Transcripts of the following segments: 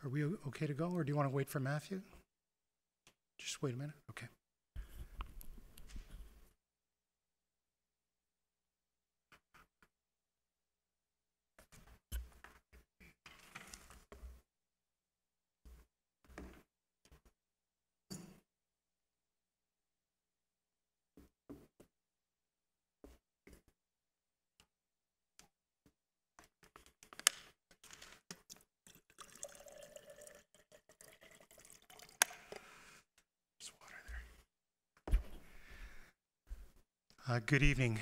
Are we okay to go, or do you want to wait for Matthew? Just wait a minute. Okay. Good evening.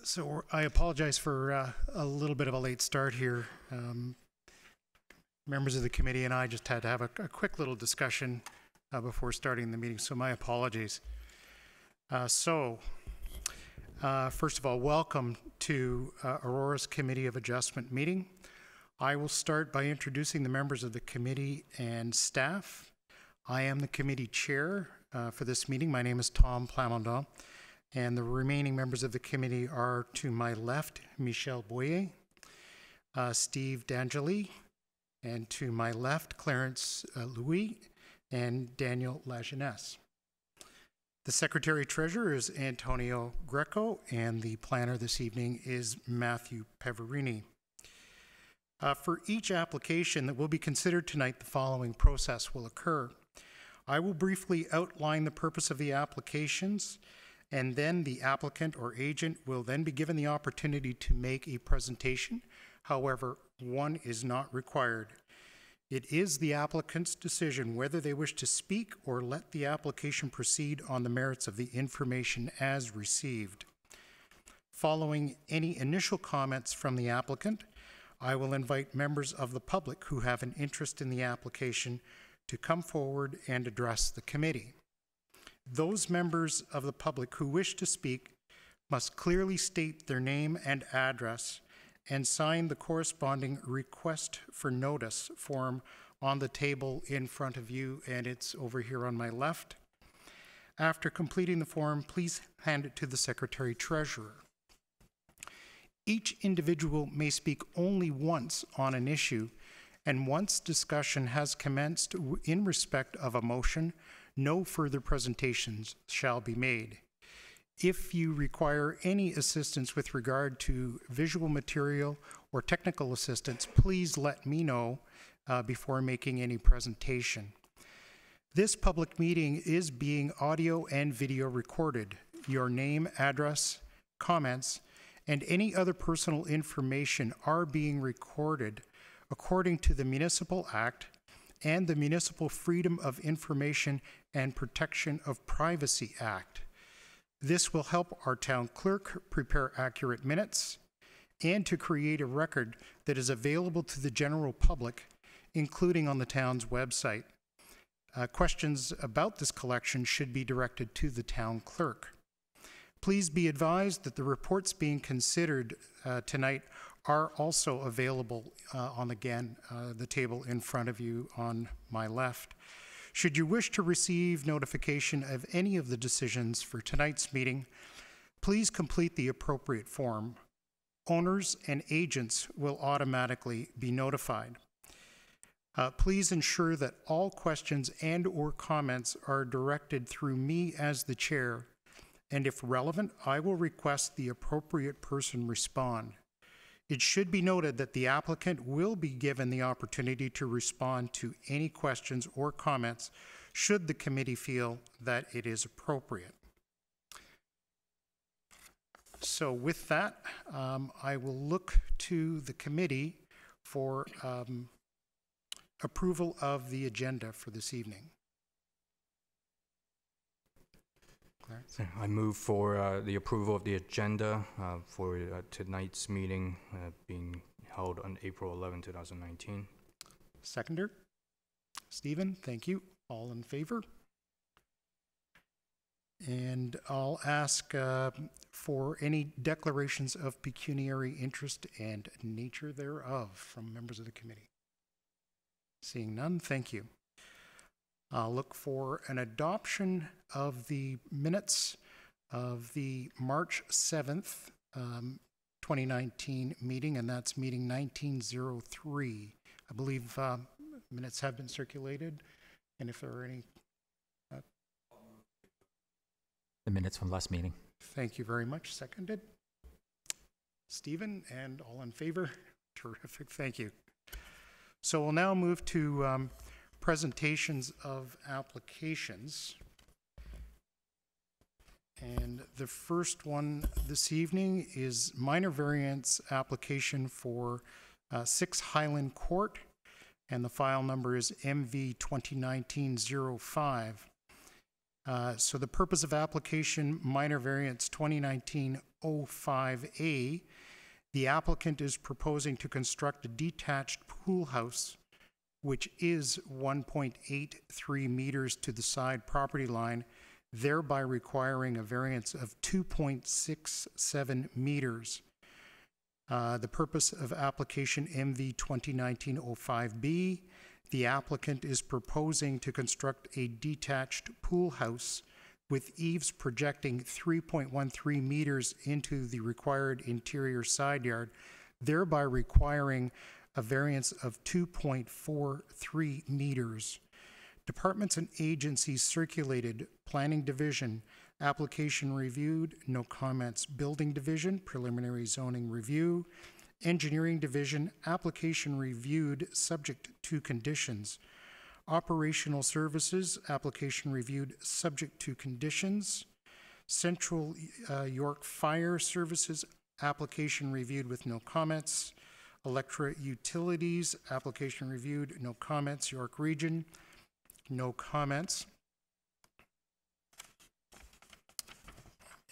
So I apologize for a little bit of a late start here. Members of the committee and I just had to have a quick little discussion before starting the meeting, so my apologies. First of all, welcome to Aurora's Committee of Adjustment meeting. I will start by introducing the members of the committee and staff. I am the committee chair for this meeting. My name is Tom Plamondon, and the remaining members of the committee are to my left, Michelle Boyer, Steve D'Angeli, and to my left, Clarence Louis, and Daniel Lajeunesse. The Secretary-Treasurer is Antonio Greco, and the planner this evening is Matthew Peverini. For each application that will be considered tonight, the following process will occur. I will briefly outline the purpose of the applications, and then the applicant or agent will then be given the opportunity to make a presentation. However, one is not required. It is the applicant's decision whether they wish to speak or let the application proceed on the merits of the information as received. Following any initial comments from the applicant, I will invite members of the public who have an interest in the application to come forward and address the committee. Those members of the public who wish to speak must clearly state their name and address and sign the corresponding request for notice form on the table in front of you, and it's over here on my left. After completing the form, please hand it to the Secretary-Treasurer. Each individual may speak only once on an issue, and once discussion has commenced in respect of a motion, no further presentations shall be made. If you require any assistance with regard to visual material or technical assistance, please let me know before making any presentation. This public meeting is being audio and video recorded. Your name, address, comments, and any other personal information are being recorded according to the Municipal Act and the Municipal Freedom of Information and Protection of Privacy Act. This will help our town clerk prepare accurate minutes and to create a record that is available to the general public, including on the town's website. Questions about this collection should be directed to the town clerk. Please be advised that the reports being considered tonight are also available on, again, the table in front of you on my left. Should you wish to receive notification of any of the decisions for tonight's meeting, please complete the appropriate form. Owners and agents will automatically be notified. Please ensure that all questions and/or comments are directed through me as the chair, and if relevant, I will request the appropriate person respond. It should be noted that the applicant will be given the opportunity to respond to any questions or comments should the committee feel that it is appropriate. So with that, I will look to the committee for approval of the agenda for this evening. Clarence? I move for the approval of the agenda for tonight's meeting being held on April 11, 2019. Seconder? Stephen, thank you. All in favor? And I'll ask for any declarations of pecuniary interest and nature thereof from members of the committee. Seeing none, thank you. I'll look for an adoption of the minutes of the March 7th, 2019 meeting, and that's meeting 1903. I believe minutes have been circulated, and if there are any, The minutes from last meeting. thank you very much. Seconded. Stephen, and all in favor? Terrific, thank you. So we'll now move to presentations of applications. And the first one this evening is minor variance application for 6 Highland Court, and the file number is MV 2019-05. So the purpose of application, minor variance 2019-05A, the applicant is proposing to construct a detached pool house which is 1.83 meters to the side property line, thereby requiring a variance of 2.67 meters. The purpose of application MV 2019-05B, the applicant is proposing to construct a detached pool house with eaves projecting 3.13 meters into the required interior side yard, thereby requiring a variance of 2.43 meters. Departments and agencies circulated. Planning Division, application reviewed, no comments. Building Division, preliminary zoning review. Engineering Division, application reviewed, subject to conditions. Operational Services, application reviewed, subject to conditions. Central York Fire Services, application reviewed with no comments. Electra Utilities, application reviewed, no comments. York Region, no comments.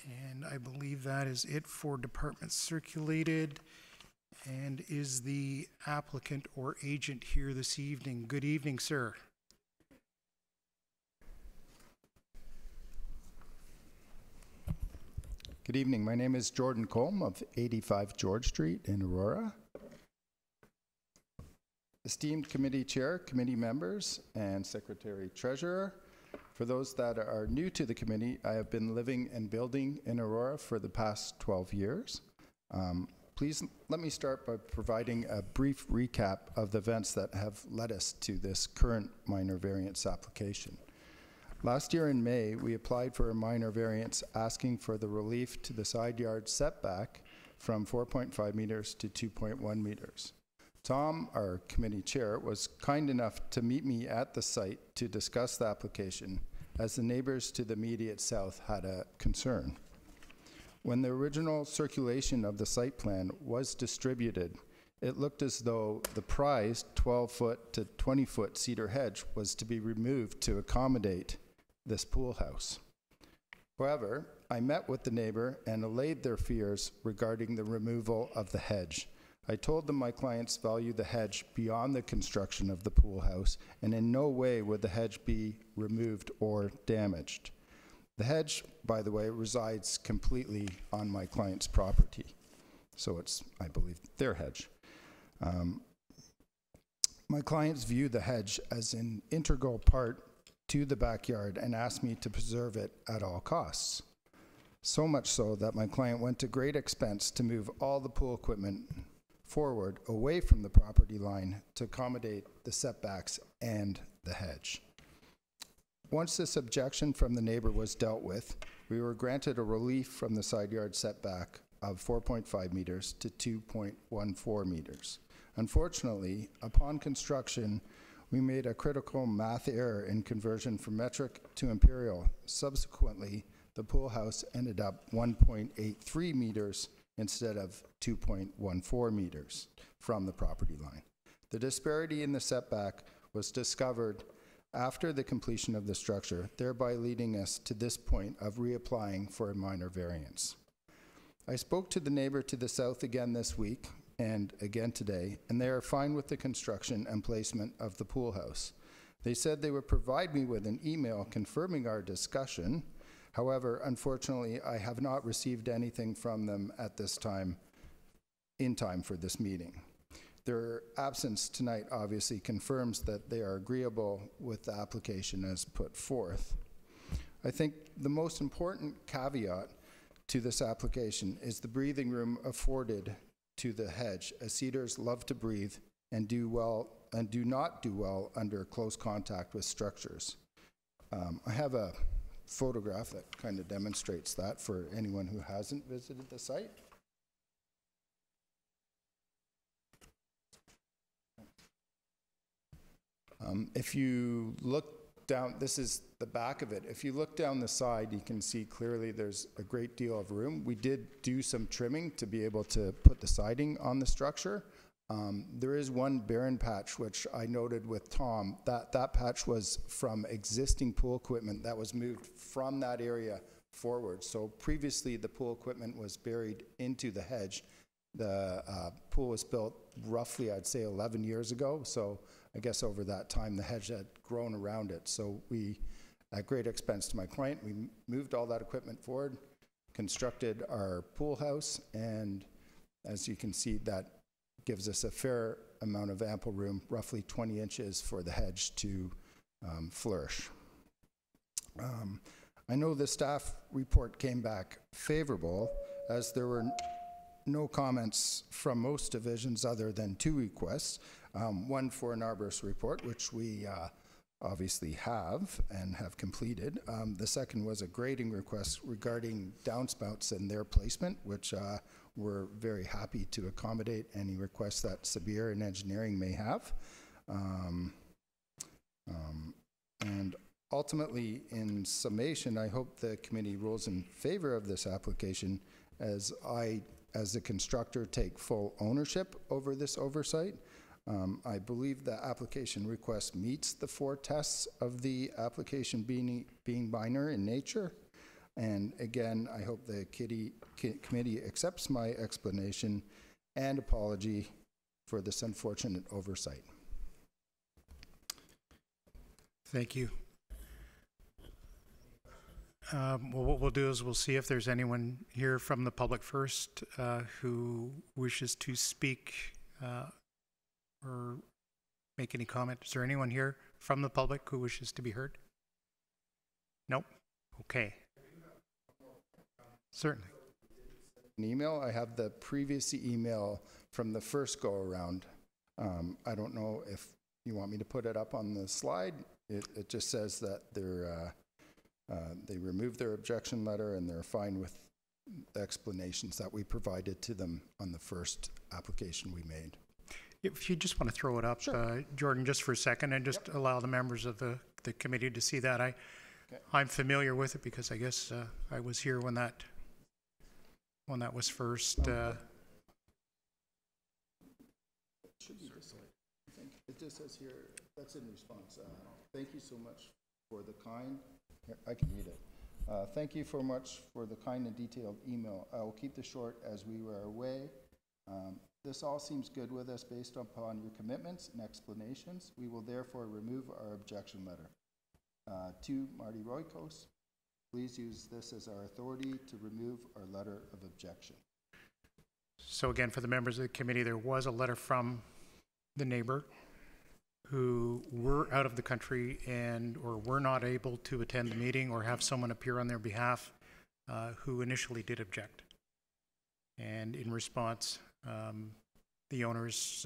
And I believe that is it for departments circulated. And is the applicant or agent here this evening? Good evening, sir. Good evening. My name is Jordan Colm of 85 George Street in Aurora. Esteemed committee chair, committee members, and secretary treasurer, for those that are new to the committee, I have been living and building in Aurora for the past 12 years. Please let me start by providing a brief recap of the events that have led us to this current minor variance application. Last year in May, we applied for a minor variance asking for the relief to the side yard setback from 4.5 meters to 2.1 meters. Tom, our committee chair, was kind enough to meet me at the site to discuss the application, as the neighbors to the immediate south had a concern. When the original circulation of the site plan was distributed, it looked as though the prized 12-foot to 20-foot cedar hedge was to be removed to accommodate this pool house. However, I met with the neighbor and allayed their fears regarding the removal of the hedge. I told them my clients value the hedge beyond the construction of the pool house, and in no way would the hedge be removed or damaged. The hedge, by the way, resides completely on my client's property. So it's, I believe, their hedge. My clients view the hedge as an integral part to the backyard and asked me to preserve it at all costs. So much so that my client went to great expense to move all the pool equipment forward away from the property line to accommodate the setbacks and the hedge. Once this objection from the neighbor was dealt with, we were granted a relief from the side yard setback of 4.5 meters to 2.14 meters. Unfortunately, upon construction, we made a critical math error in conversion from metric to imperial. Subsequently, the pool house ended up 1.83 meters instead of 2.14 meters from the property line. The disparity in the setback was discovered after the completion of the structure, thereby leading us to this point of reapplying for a minor variance. I spoke to the neighbor to the south again this week and again today, and they are fine with the construction and placement of the pool house. They said they would provide me with an email confirming our discussion. However, unfortunately, I have not received anything from them at this time, in time for this meeting. Their absence tonight obviously confirms that they are agreeable with the application as put forth. I think the most important caveat to this application is the breathing room afforded to the hedge, as cedars love to breathe and do not do well under close contact with structures. I have a photograph that kind of demonstrates that for anyone who hasn't visited the site. If you look down, this is the back of it. If you look down the side, you can see clearly there's a great deal of room. We did do some trimming to be able to put the siding on the structure. There is one barren patch, which I noted with Tom, that patch was from existing pool equipment that was moved from that area forward. So previously the pool equipment was buried into the hedge. The pool was built roughly, I'd say 11 years ago. So I guess over that time the hedge had grown around it. So we, at great expense to my client, we moved all that equipment forward, constructed our pool house, and as you can see, that gives us a fair amount of ample room, roughly 20 inches for the hedge to flourish. I know the staff report came back favorable, as there were no comments from most divisions other than 2 requests. One for an arborist report, which we obviously have and have completed. The second was a grading request regarding downspouts and their placement, which we're very happy to accommodate any requests that Sabir and engineering may have. And ultimately, in summation, I hope the committee rules in favor of this application, as I, as the constructor, take full ownership over this oversight. I believe the application request meets the 4 tests of the application being minor in nature. And again, I hope the committee accepts my explanation and apology for this unfortunate oversight. Thank you. Well, what we'll do is we'll see if there's anyone here from the public first who wishes to speak or make any comment. Is there anyone here from the public who wishes to be heard? Nope. Okay. Certainly. An email. I have the previous email from the first go around. I don't know if you want me to put it up on the slide. It just says that they removed their objection letter and they're fine with the explanations that we provided to them on the first application we made. If you just want to throw it up, sure. Jordan, just for a second, and just allow the members of the committee to see that. I'm familiar with it because I guess I was here when that was first. It should be this way. I think it just says here, that's in response. Thank you so much for the kind, here, I can read it. Thank you so much for the kind and detailed email. I will keep this short as we were away. This all seems good with us based upon your commitments and explanations. We will therefore remove our objection letter. To Marty Roykos, please use this as our authority to remove our letter of objection. So again, for the members of the committee, there was a letter from the neighbor who were out of the country and or were not able to attend the meeting or have someone appear on their behalf who initially did object. And in response, the owners,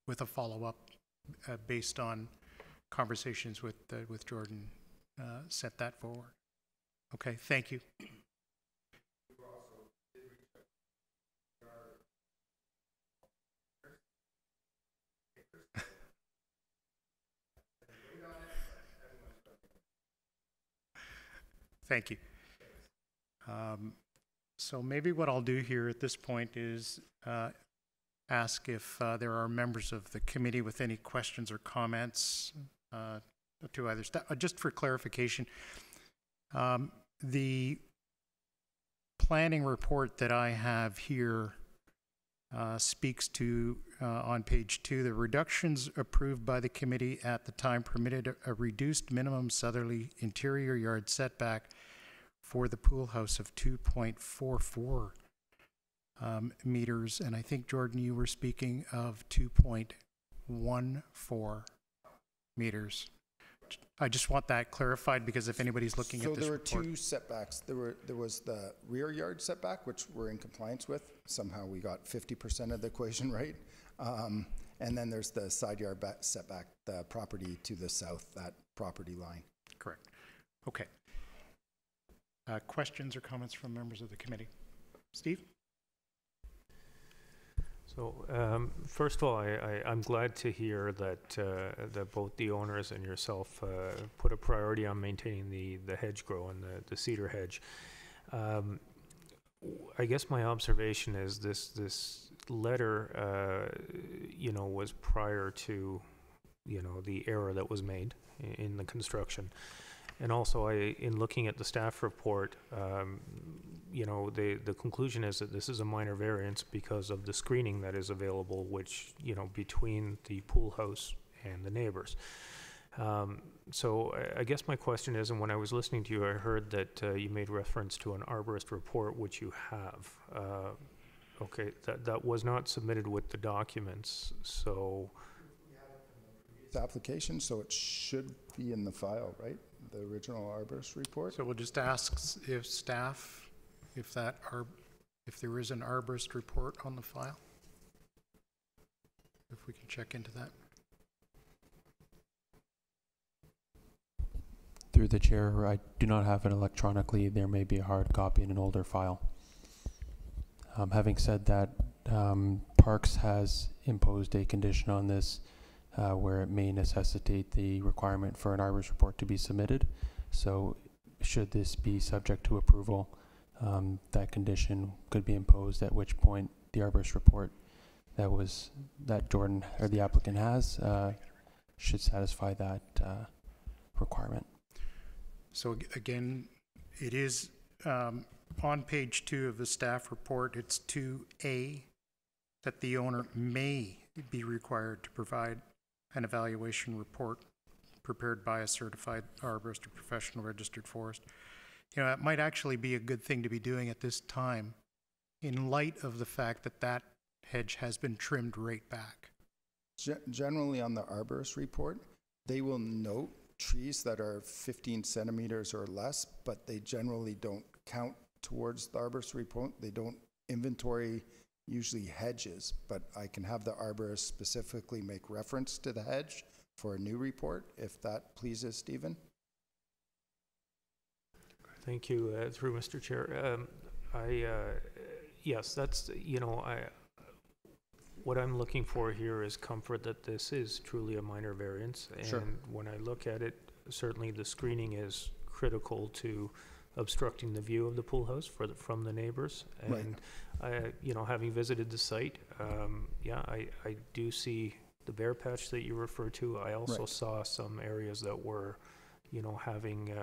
with a follow-up based on conversations with Jordan, set that forward. Okay, thank you. Thank you. So maybe what I'll do here at this point is ask if there are members of the committee with any questions or comments to either staff. Just for clarification, the planning report that I have here speaks to, on page 2, the reductions approved by the committee at the time permitted a reduced minimum southerly interior yard setback for the pool house of 2.44 meters. And I think, Jordan, you were speaking of 2.14 meters. I just want that clarified because if anybody's looking at this report. So there were 2 setbacks. There was the rear yard setback, which we're in compliance with. Somehow we got 50% of the equation right. And then there's the side yard setback, the property to the south, that property line. Correct. Okay. Questions or comments from members of the committee? Steve? So, first of all, I'm glad to hear that that both the owners and yourself put a priority on maintaining the hedge grow and the cedar hedge. I guess my observation is this letter, was prior to, the error that was made in the construction. And also, in looking at the staff report, the conclusion is that this is a minor variance because of the screening that is available, which, between the pool house and the neighbors. So I guess my question is, and when I was listening to you, I heard that you made reference to an arborist report, which you have. Okay, that was not submitted with the documents, so... The application, so it should be in the file, right? The original arborist report? So we'll just ask if staff, if there is an arborist report on the file, if we can check into that. Through the chair, I do not have it electronically. There may be a hard copy in an older file. Having said that, Parks has imposed a condition on this where it may necessitate the requirement for an arborist report to be submitted. So should this be subject to approval, that condition could be imposed, at which point the arborist report that Jordan or the applicant has should satisfy that requirement. So again, it is on page 2 of the staff report, it's 2A, that the owner may be required to provide an evaluation report prepared by a certified arborist or professional registered forest. It might actually be a good thing to be doing at this time in light of the fact that that hedge has been trimmed right back. Generally on the arborist report, they will note trees that are 15 centimeters or less, but they generally don't count towards the arborist report. They don't inventory usually hedges, but I can have the arborist specifically make reference to the hedge for a new report, if that pleases Stephen. Thank you, through Mr. Chair. Yes, that's, what I'm looking for here is comfort that this is truly a minor variance. And sure. When I look at it, certainly the screening is critical to obstructing the view of the pool house from the neighbors. And, having visited the site, I do see the bare patch that you refer to. I also saw some areas that were, having,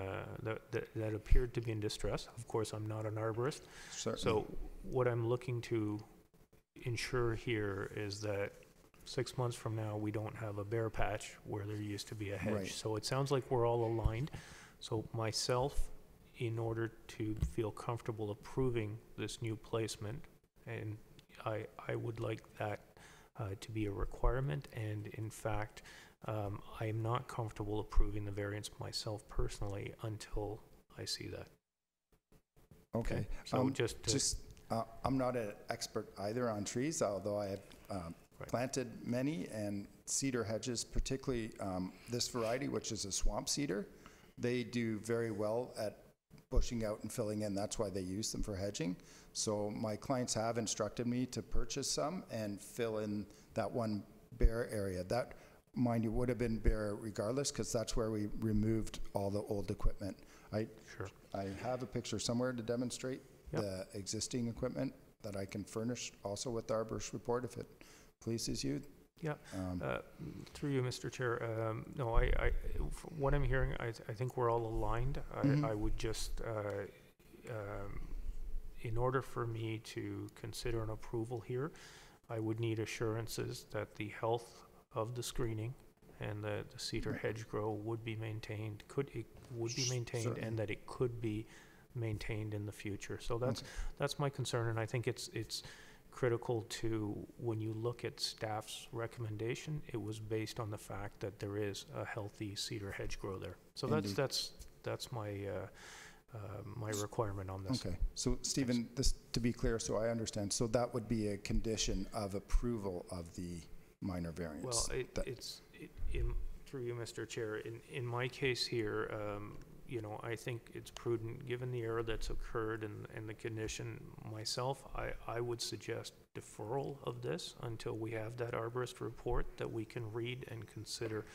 that appeared to be in distress. Of course, I'm not an arborist. Certainly. So what I'm looking to ensure here is that 6 months from now, we don't have a bare patch where there used to be a hedge. Right. So it sounds like we're all aligned. So myself, in order to feel comfortable approving this new placement, and I would like that to be a requirement, and in fact, I am not comfortable approving the variance myself personally until I see that. Okay. So I'm not an expert either on trees, although I have planted many, and cedar hedges, particularly this variety, which is a swamp cedar, they do very well at bushing out and filling in. That's why they use them for hedging. So my clients have instructed me to purchase some and fill in that one bare area. That, mind you, would have been bare regardless, because that's where we removed all the old equipment. I have a picture somewhere to demonstrate the existing equipment that I can furnish also with the arborist report if it pleases you. Yeah, through you, Mr. Chair. No, what I'm hearing, I think we're all aligned. I would just, in order for me to consider an approval here, I would need assurances that the health of the screening and the cedar hedge grow would be maintained, Certainly. and that it could be maintained in the future. So that's my concern, and I think it's critical to, when you look at staff's recommendation, it was based on the fact that there is a healthy cedar hedge grow there. So that's my my requirement on this. Okay, so Stephen, this, to be clear, so I understand, so that would be a condition of approval of the minor variance. Well, through you, Mr. Chair, in my case here, you know, I think it's prudent, given the error that's occurred and the condition myself, I would suggest deferral of this until we have that arborist report that we can read and consider.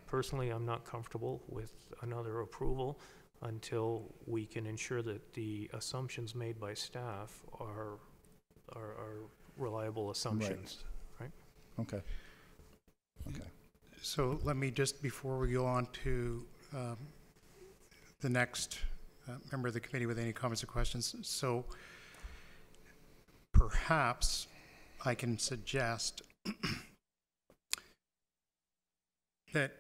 Personally, I'm not comfortable with another approval until we can ensure that the assumptions made by staff are reliable assumptions. Right? Okay. Okay. So let me just, before we go on to the next member of the committee with any comments or questions, so perhaps I can suggest that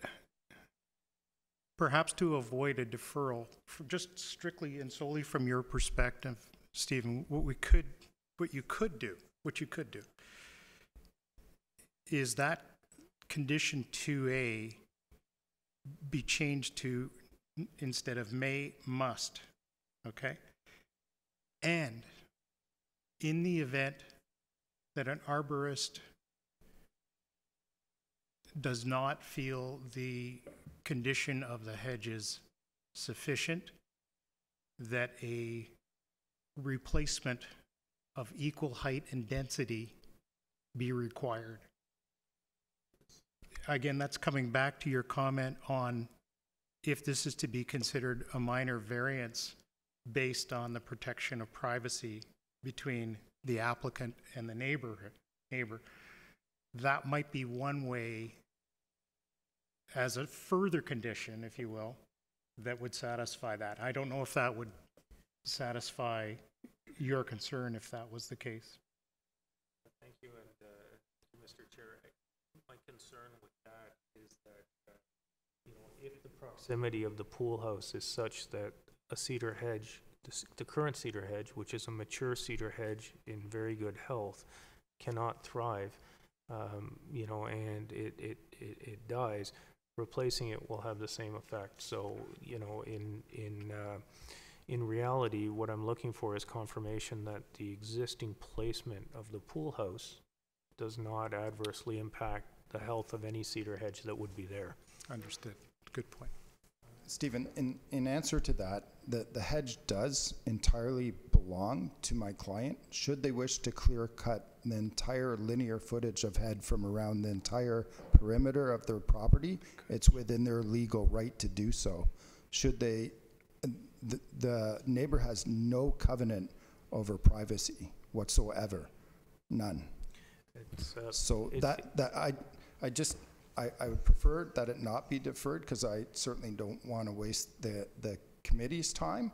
perhaps to avoid a deferral, just strictly and solely from your perspective, Stephen, what you could do is that condition 2A be changed to, instead of may, must, okay? And in the event that an arborist does not feel the condition of the hedge is sufficient, that a replacement of equal height and density be required. Again, that's coming back to your comment on if this is to be considered a minor variance based on the protection of privacy between the applicant and the neighbor. That might be one way, as a further condition, if you will, that would satisfy that. I don't know if that would satisfy your concern if that was the case. Thank you, and Mr. Chair, my concern with that is that, you know, if the proximity of the pool house is such that a cedar hedge, the current cedar hedge, which is a mature cedar hedge in very good health, cannot thrive, you know, and it dies, replacing it will have the same effect. So, you know, in reality, what I'm looking for is confirmation that the existing placement of the pool house does not adversely impact the health of any cedar hedge that would be there. Understood. Good point. Stephen, in answer to that, the hedge does entirely belong to my client. Should they wish to clear cut the entire linear footage of head from around the entire perimeter of their property, it's within their legal right to do so. Should they, the neighbor has no covenant over privacy whatsoever, none. So I would prefer that it not be deferred, because I certainly don't want to waste the committee's time,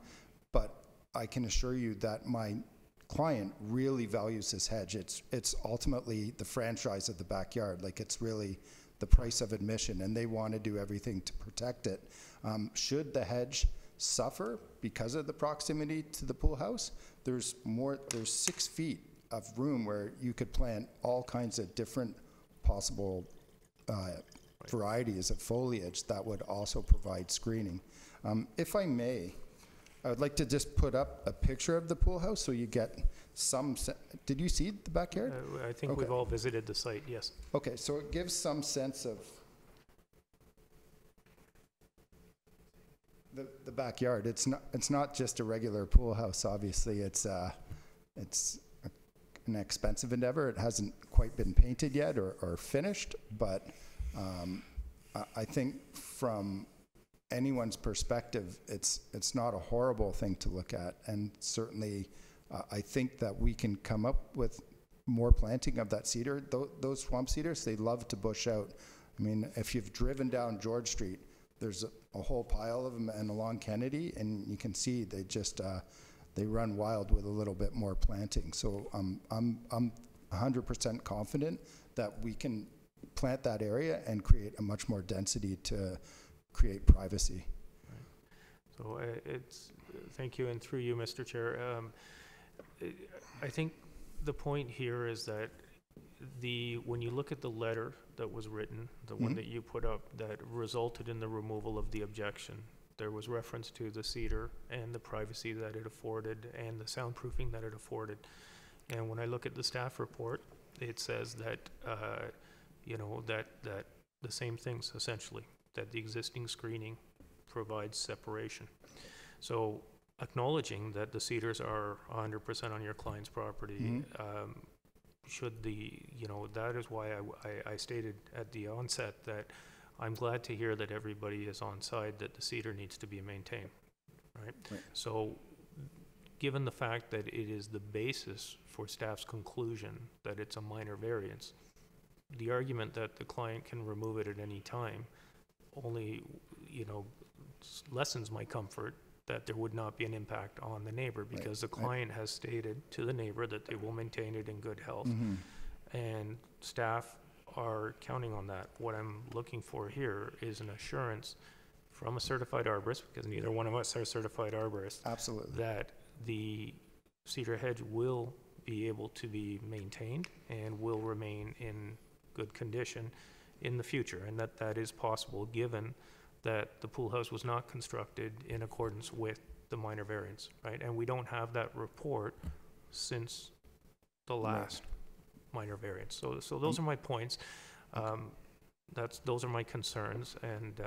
but I can assure you that my client really values this hedge. It's ultimately the franchise of the backyard. Like, it's really the price of admission, and they want to do everything to protect it. Should the hedge suffer because of the proximity to the pool house, there's 6 feet of room where you could plant all kinds of different possible varieties of foliage that would also provide screening. If I may, I would like to just put up a picture of the pool house so you get some did you see the backyard? I think we've all visited the site, yes. Okay, so it gives some sense of the backyard. It's not just a regular pool house, obviously. It's an expensive endeavor. It hasn't quite been painted yet or finished, but I think from anyone's perspective, it's not a horrible thing to look at, and certainly I think that we can come up with more planting of that cedar. Those swamp cedars, they love to bush out. I mean, if you've driven down George Street, there's a whole pile of them, and along Kennedy, and you can see they just they run wild with a little bit more planting. So I'm 100% confident that we can plant that area and create a much more density to create privacy. Right. So thank you, and through you, Mr. Chair. I think the point here is that when you look at the letter that was written, the one that you put up that resulted in the removal of the objection, there was reference to the cedar and the privacy that it afforded and the soundproofing that it afforded. And when I look at the staff report, it says that you know, that the same things essentially, that the existing screening provides separation. So acknowledging that the cedars are 100% on your client's property, should the, you know, that is why I stated at the onset that I'm glad to hear that everybody is on side that the cedar needs to be maintained, right? So given the fact that it is the basis for staff's conclusion that it's a minor variance, the argument that the client can remove it at any time only, you know, lessens my comfort that there would not be an impact on the neighbor, because the client has stated to the neighbor that they will maintain it in good health, and staff are counting on that. What I'm looking for here is an assurance from a certified arborist, because neither one of us are certified arborists, Absolutely. that the cedar hedge will be able to be maintained and will remain in good condition in the future, and that that is possible given that the pool house was not constructed in accordance with the minor variance, right? And we don't have that report since the last minor variance. So those are my points. Those are my concerns, and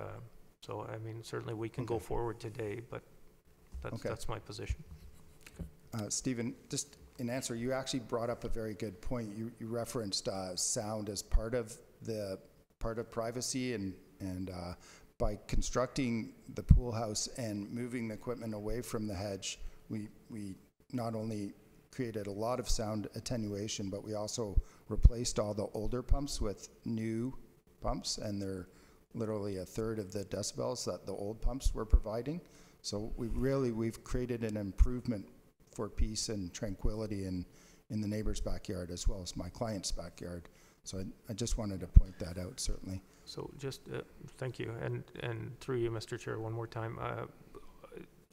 so I mean, certainly we can go forward today, but that's my position. Stephen, just in answer, you actually brought up a very good point. You referenced sound as part of privacy, and by constructing the pool house and moving the equipment away from the hedge, we not only created a lot of sound attenuation, but we also replaced all the older pumps with new pumps, and they're literally a third of the decibels that the old pumps were providing. So we've created an improvement for peace and tranquility in the neighbor's backyard as well as my client's backyard. So I just wanted to point that out, certainly. So just, thank you, and through you, Mr. Chair, one more time.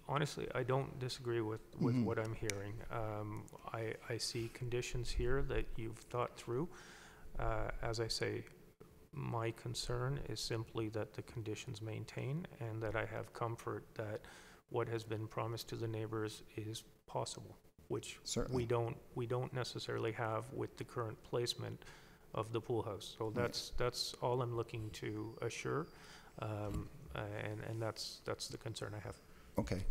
Honestly, I don't disagree with what I'm hearing. I see conditions here that you've thought through. As I say, my concern is simply that the conditions maintain, and that I have comfort that what has been promised to the neighbors is possible, which certainly we don't necessarily have with the current placement of the pool house. So that's all I'm looking to assure, and that's the concern I have. Okay.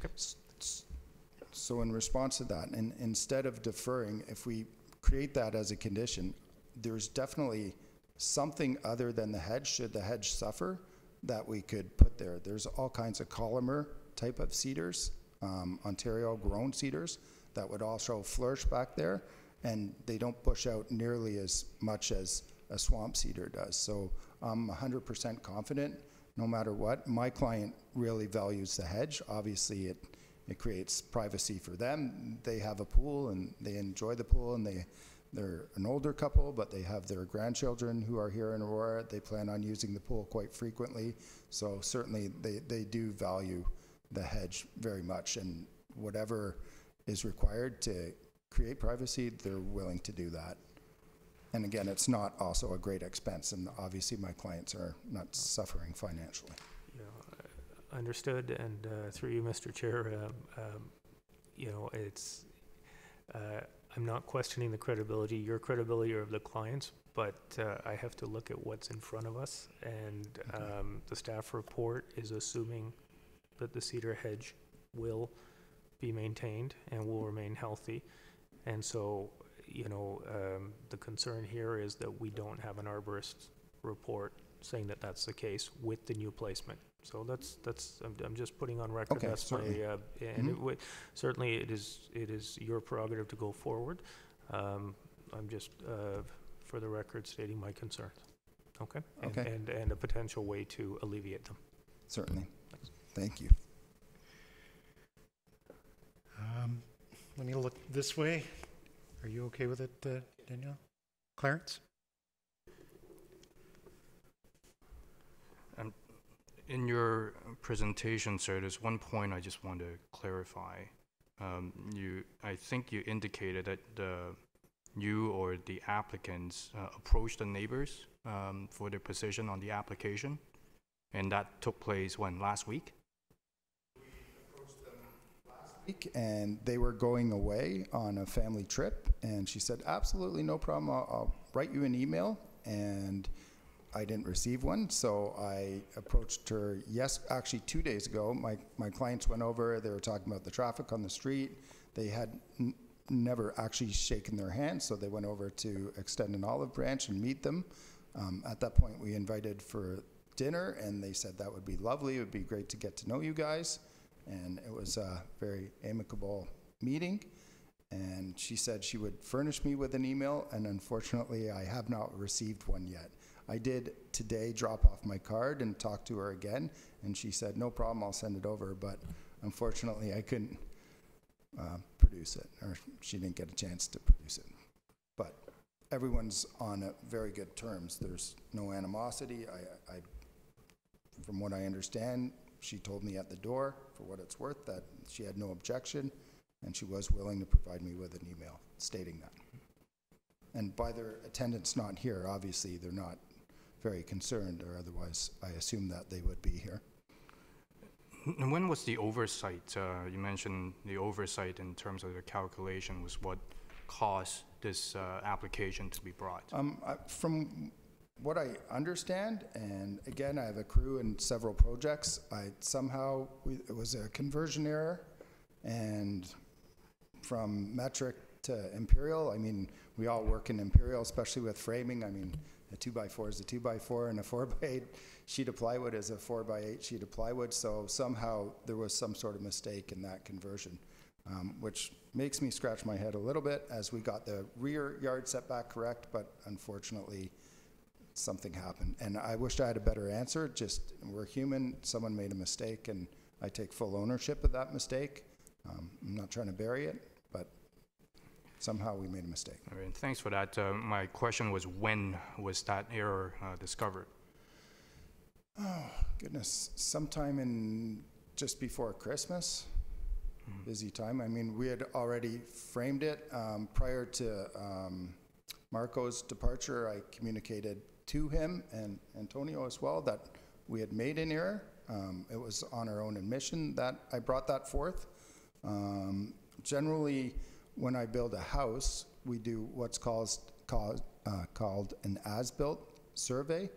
So in response to that, and instead of deferring, if we create that as a condition, there's definitely something other than the hedge, should the hedge suffer, that we could put there. There's all kinds of columnar type of cedars, Ontario grown cedars, that would also flourish back there, and they don't push out nearly as much as a swamp cedar does. So I'm 100% confident, no matter what. My client really values the hedge. Obviously, it creates privacy for them. They have a pool, and they enjoy the pool, and they're an older couple, but they have their grandchildren who are here in Aurora. They plan on using the pool quite frequently. So certainly they do value the hedge very much, and whatever is required to create privacy, they're willing to do that. And again, it's not also a great expense, and obviously my clients are not suffering financially. Yeah, understood, and through you, Mr. Chair, you know, it's, I'm not questioning the credibility, your credibility, or of the clients, but I have to look at what's in front of us, and the staff report is assuming that the cedar hedge will be maintained and will remain healthy. And so, you know, the concern here is that we don't have an arborist report saying that that's the case with the new placement. So I'm just putting on record. Okay, that's certainly. And certainly it is your prerogative to go forward. I'm just, for the record, stating my concerns. Okay. And a potential way to alleviate them. Certainly. Thank you. Let me look this way. Are you okay with it, Danielle? Clarence? In your presentation, sir, there's one point I just want to clarify. I think you indicated that you or the applicants approached the neighbors for their position on the application, and that took place when, last week? And they were going away on a family trip, and she said, absolutely no problem, I'll write you an email. And I didn't receive one, so I approached her, actually 2 days ago. My clients went over, they were talking about the traffic on the street. They had never actually shaken their hands, so they went over to extend an olive branch and meet them. At that point, we invited for dinner, and they said that would be lovely. It would be great to get to know you guys. And it was a very amicable meeting. And she said she would furnish me with an email, and unfortunately, I have not received one yet. I did today drop off my card and talk to her again, and she said, no problem, I'll send it over. But unfortunately, I couldn't produce it, or she didn't get a chance to produce it. But everyone's on very good terms. There's no animosity. I from what I understand, she told me at the door, for what it's worth, that she had no objection, and she was willing to provide me with an email stating that. And by their attendance not here, obviously they're not very concerned, or otherwise I assume that they would be here. And when was the oversight? You mentioned the oversight in terms of the calculation was what caused this application to be brought. From what I understand, and again, I have a crew in several projects, it was a conversion error, and from metric to imperial, I mean, we all work in imperial, especially with framing. I mean, a 2x4 is a 2x4, and a 4x8 sheet of plywood is a 4x8 sheet of plywood. So somehow there was some sort of mistake in that conversion, which makes me scratch my head a little bit, as we got the rear yard setback correct, but unfortunately something happened. And I wished I had a better answer. Just, we're human, someone made a mistake, and I take full ownership of that mistake. I'm not trying to bury it, but somehow we made a mistake. All right, thanks for that. My question was, when was that error discovered? Oh, goodness. Sometime in just before Christmas. Busy time. I mean, we had already framed it. Prior to Marco's departure, I communicated to him and Antonio as well that we had made an error. It was on our own admission that I brought that forth. Generally, when I build a house, we do what's called an as-built survey.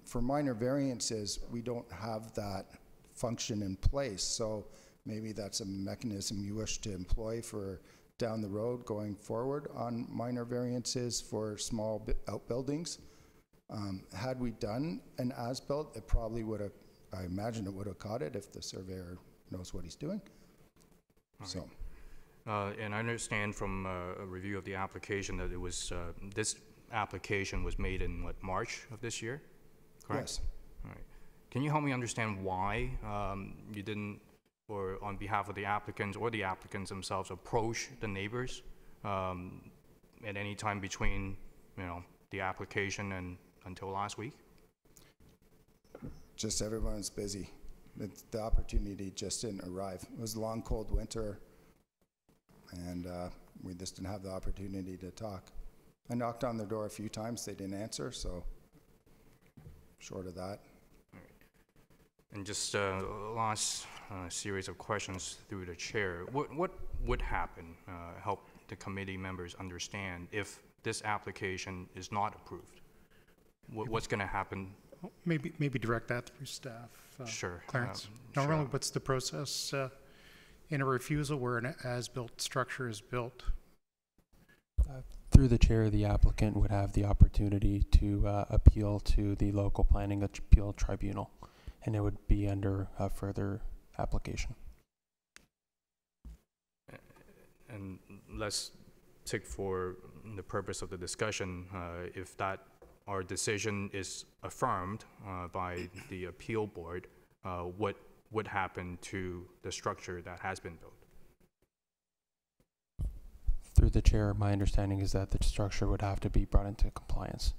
For minor variances, we don't have that function in place, so maybe that's a mechanism you wish to employ for down the road going forward on minor variances for small outbuildings. Had we done an as-built, it probably would have, I imagine it would have caught it if the surveyor knows what he's doing. All So. right. And I understand from a review of the application that it was, this application was made in what, March of this year? Correct? Yes. All right. Can you help me understand why you didn't, or on behalf of the applicants or the applicants themselves, approach the neighbors at any time between, the application and until last week? Just everyone's busy. The opportunity just didn't arrive. It was a long, cold winter, and we just didn't have the opportunity to talk. I knocked on their door a few times. They didn't answer, so short of that. And just last series of questions through the chair. What would happen, help the committee members understand if this application is not approved? What's going to happen? Maybe direct that through staff. Sure. Clarence. Sure. Normally, what's the process in a refusal where an as-built structure is built? Through the chair, the applicant would have the opportunity to appeal to the local planning appeal tribunal, and it would be under further application. And let's take for the purpose of the discussion, if that our decision is affirmed by the appeal board, what would happen to the structure that has been built? Through the chair, my understanding is that the structure would have to be brought into compliance.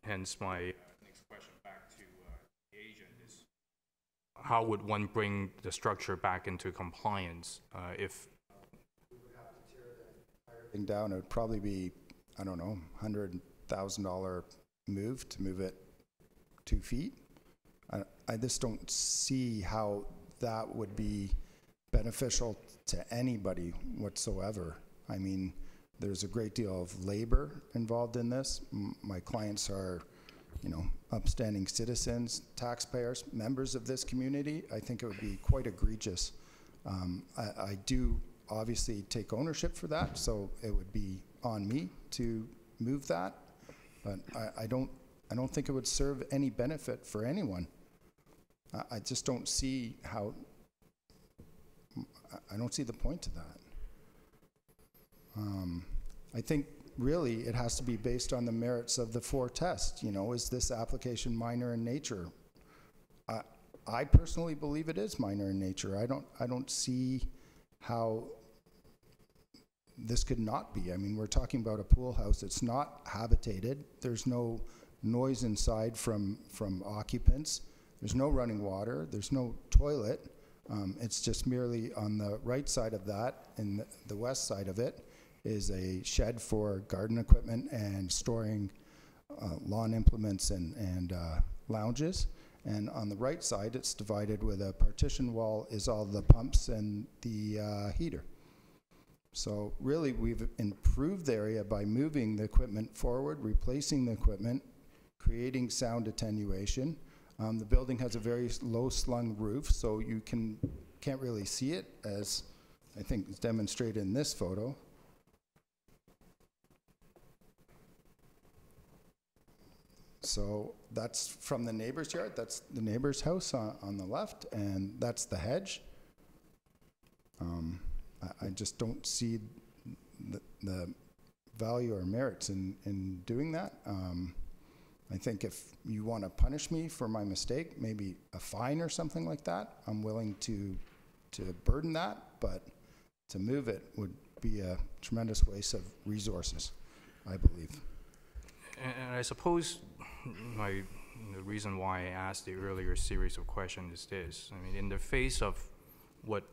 Hence my next question back to the agent is, how would one bring the structure back into compliance if... We would have to tear the entire thing down. It would probably be, I don't know, $100,000 move to move it 2 feet. I just don't see how that would be beneficial to anybody whatsoever. I mean, There's a great deal of labor involved in this. My clients are, upstanding citizens, taxpayers, members of this community. I think it would be quite egregious. I do obviously take ownership for that, so it would be on me to move that. But I don't think it would serve any benefit for anyone. I just don't see how. I don't see the point to that. I think really it has to be based on the merits of the 4 tests. Is this application minor in nature? I personally believe it is minor in nature. I don't see how this could not be. I mean, we're talking about a pool house. It's not habitated. There's no noise inside from occupants. There's no running water. There's no toilet. It's just merely on the right side of that, and the west side of it is a shed for garden equipment and storing lawn implements and lounges. And on the right side, it's divided with a partition wall is all the pumps and the heater. So really, we've improved the area by moving the equipment forward, replacing the equipment, creating sound attenuation. The building has a very low slung roof, so you can't really see it, as I think is demonstrated in this photo. So that's from the neighbor's yard. That's the neighbor's house on the left, and that's the hedge. I just don't see the value or merits in doing that. I think if you want to punish me for my mistake, maybe a fine or something like that, I'm willing to burden that, but to move it would be a tremendous waste of resources, I believe. And I suppose the reason why I asked the earlier series of questions is this. I mean, in the face of what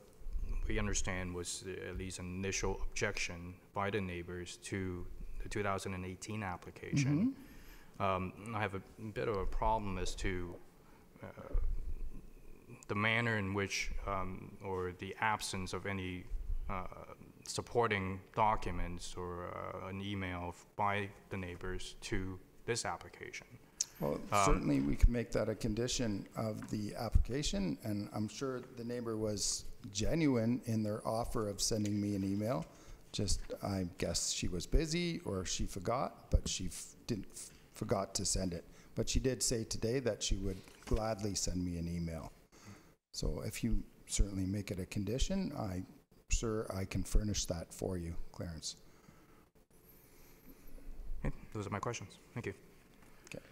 we understand was at least an initial objection by the neighbors to the 2018 application, I have a bit of a problem as to the manner in which, or the absence of any supporting documents or an email by the neighbors to this application. Well, certainly we can make that a condition of the application, and I'm sure the neighbor was genuine in their offer of sending me an email. Just, I guess she was busy or she forgot, but she forgot to send it. But she did say today that she would gladly send me an email. So if you certainly make it a condition, I'm sure I can furnish that for you, Clarence. Okay, those are my questions. Thank you. Okay.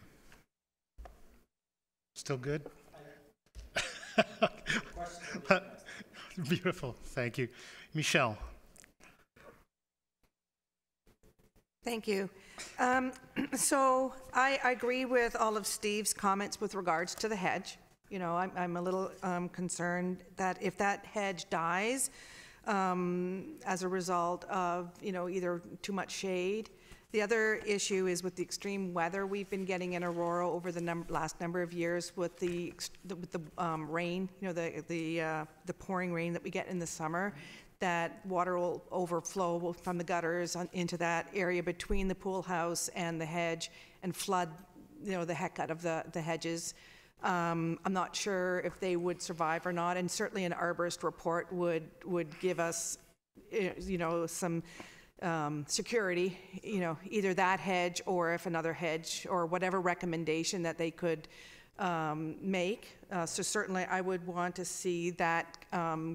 Still good? Beautiful, thank you. Michelle. Thank you. So I agree with all of Steve's comments with regards to the hedge. I'm a little concerned that if that hedge dies as a result of, either too much shade. The other issue is with the extreme weather we've been getting in Aurora over the last number of years with the rain, the pouring rain that we get in the summer. That water will overflow from the gutters into that area between the pool house and the hedge and flood, the heck out of the hedges. I'm not sure if they would survive or not, and certainly an arborist report would give us, some security, either that hedge or if another hedge or whatever recommendation that they could make. So certainly I would want to see that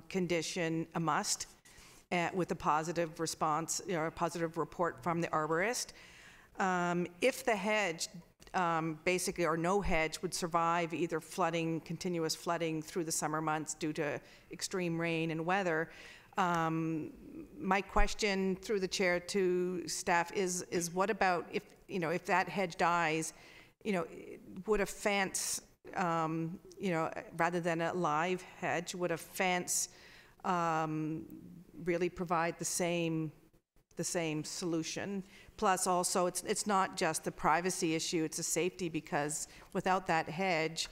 condition a must with a positive response, a positive report from the arborist. If the hedge basically, or no hedge would survive either flooding, continuous flooding through the summer months due to extreme rain and weather, my question through the chair to staff is what about if that hedge dies, would a fence, rather than a live hedge, would a fence really provide the same solution? Plus also, it's not just the privacy issue, it's a safety, because without that hedge,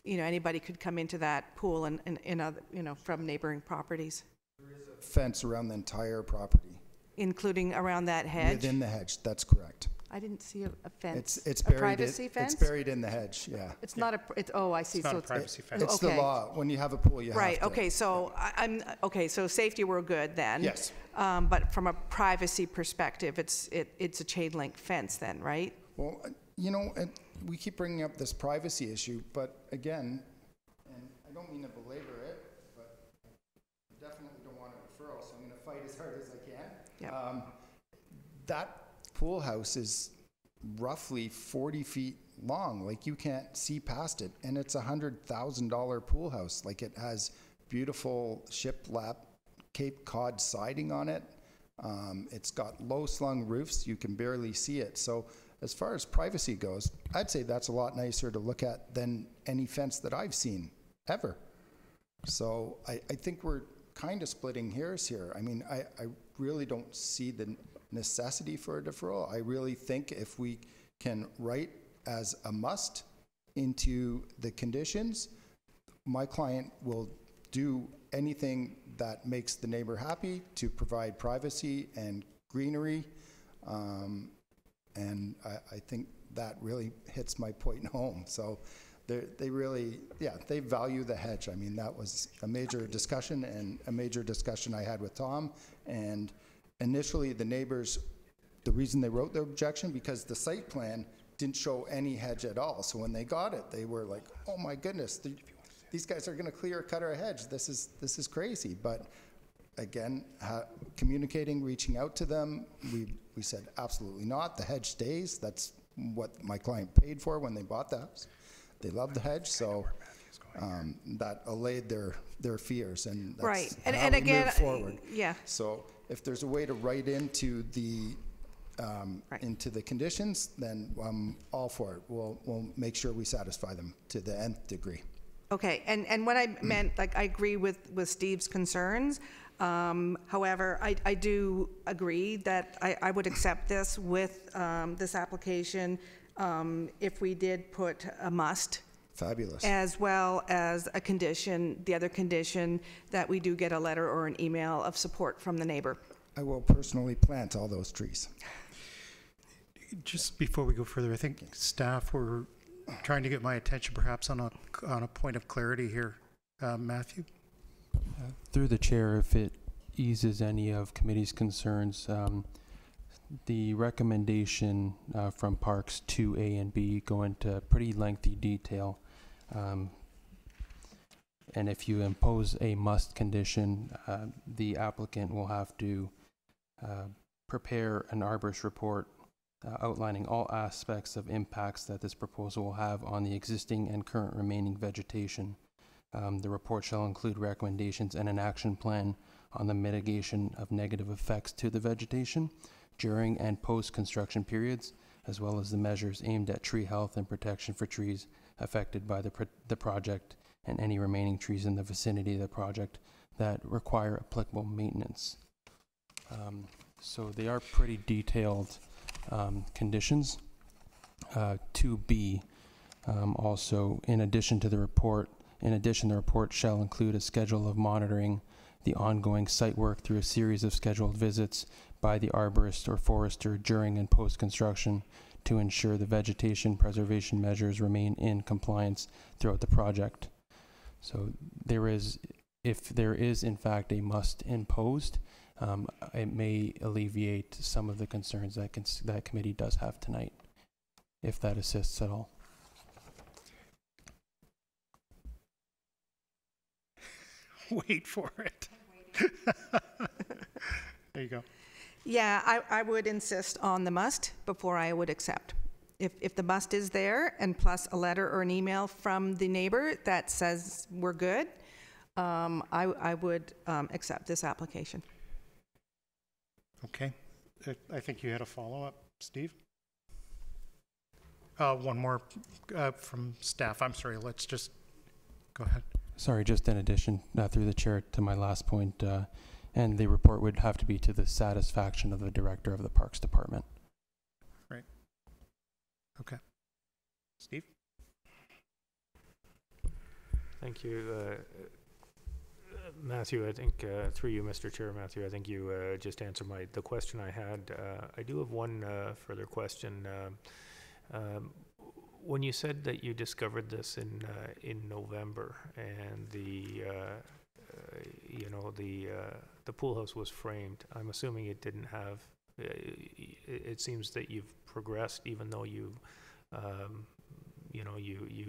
anybody could come into that pool and other, from neighboring properties. There is a fence around the entire property. including around that hedge? Within the hedge, that's correct. I didn't see a fence. It's A buried. privacy fence? It's buried in the hedge. Yeah. It's not a, oh, I see. It's not So a privacy fence. It's the okay. law. When you have a pool, you Right, have to. okay, so okay, so safety, we're good then. Yes. But from a privacy perspective, it's a chain link fence then, right? Well, you know, we keep bringing up this privacy issue, but again, and I don't mean to belabor it, but I definitely don't want a deferral, so I'm going to fight as hard as I can. Yeah. That pool house is roughly 40 feet long. Like, you can't see past it, and it's $100,000 pool house. Like, it has beautiful shiplap Cape Cod siding on it. It's got low slung roofs. You can barely see it. So as far as privacy goes, I'd say that's a lot nicer to look at than any fence that I've seen ever. So I think we're kind of splitting hairs here. I mean, I really don't see the necessity for a deferral. I really think if we can write as a must into the conditions, my client will do anything that makes the neighbor happy to provide privacy and greenery. And I think that really hits my point home. So they really, yeah, they value the hedge. I mean, that was a major discussion, and a major discussion I had with Tom. And initially, the neighbors, the reason they wrote their objection, because the site plan didn't show any hedge at all. So when they got it, they were like, oh my goodness, these guys are going to clear cut our hedge. This is crazy. But again, communicating, reaching out to them, we said absolutely not. The hedge stays. That's what my client paid for when they bought the house. They love the hedge, so that allayed their fears, and that's Right, how and we again, move forward. yeah. So if there's a way to write into the into the conditions, then I'm all for it. We'll make sure we satisfy them to the nth degree. Okay, and what I meant, like, I agree with Steve's concerns. However, I do agree that I would accept this with this application if we did put a must, Fabulous. as well as a condition, the other condition, that we do get a letter or an email of support from the neighbor. I will personally plant all those trees. Just before we go further, I think staff were trying to get my attention perhaps on a point of clarity here. Matthew? Through the chair, if it eases any of committee's concerns, the recommendation from Parks 2A and B go into pretty lengthy detail. And if you impose a must condition, the applicant will have to prepare an arborist report outlining all aspects of impacts that this proposal will have on the existing and current remaining vegetation. The report shall include recommendations and an action plan on the mitigation of negative effects to the vegetation during and post-construction periods, as well as the measures aimed at tree health and protection for trees affected by the project and any remaining trees in the vicinity of the project that require applicable maintenance. So they are pretty detailed conditions. 2B, also, in addition, the report shall include a schedule of monitoring the ongoing site work through a series of scheduled visits by the arborist or forester during and post-construction to ensure the vegetation preservation measures remain in compliance throughout the project. So if there is in fact a must imposed, it may alleviate some of the concerns that committee does have tonight, if that assists at all. Wait for it. There you go. Yeah, I would insist on the must before I would accept. If the must is there, and plus a letter or an email from the neighbor that says we're good, I would accept this application. Okay. I think you had a follow-up, Steve? One more from staff. I'm sorry. Let's just go ahead. Sorry, just in addition, through the chair, to my last point, and the report would have to be to the satisfaction of the director of the Parks Department. Right. Okay. Steve? Thank you. Matthew, I think, through you, Mr. Chair, Matthew, I think you just answered the question I had. I do have one further question. When you said that you discovered this in November and the pool house was framed, I'm assuming it didn't have. It seems that you've progressed, even though you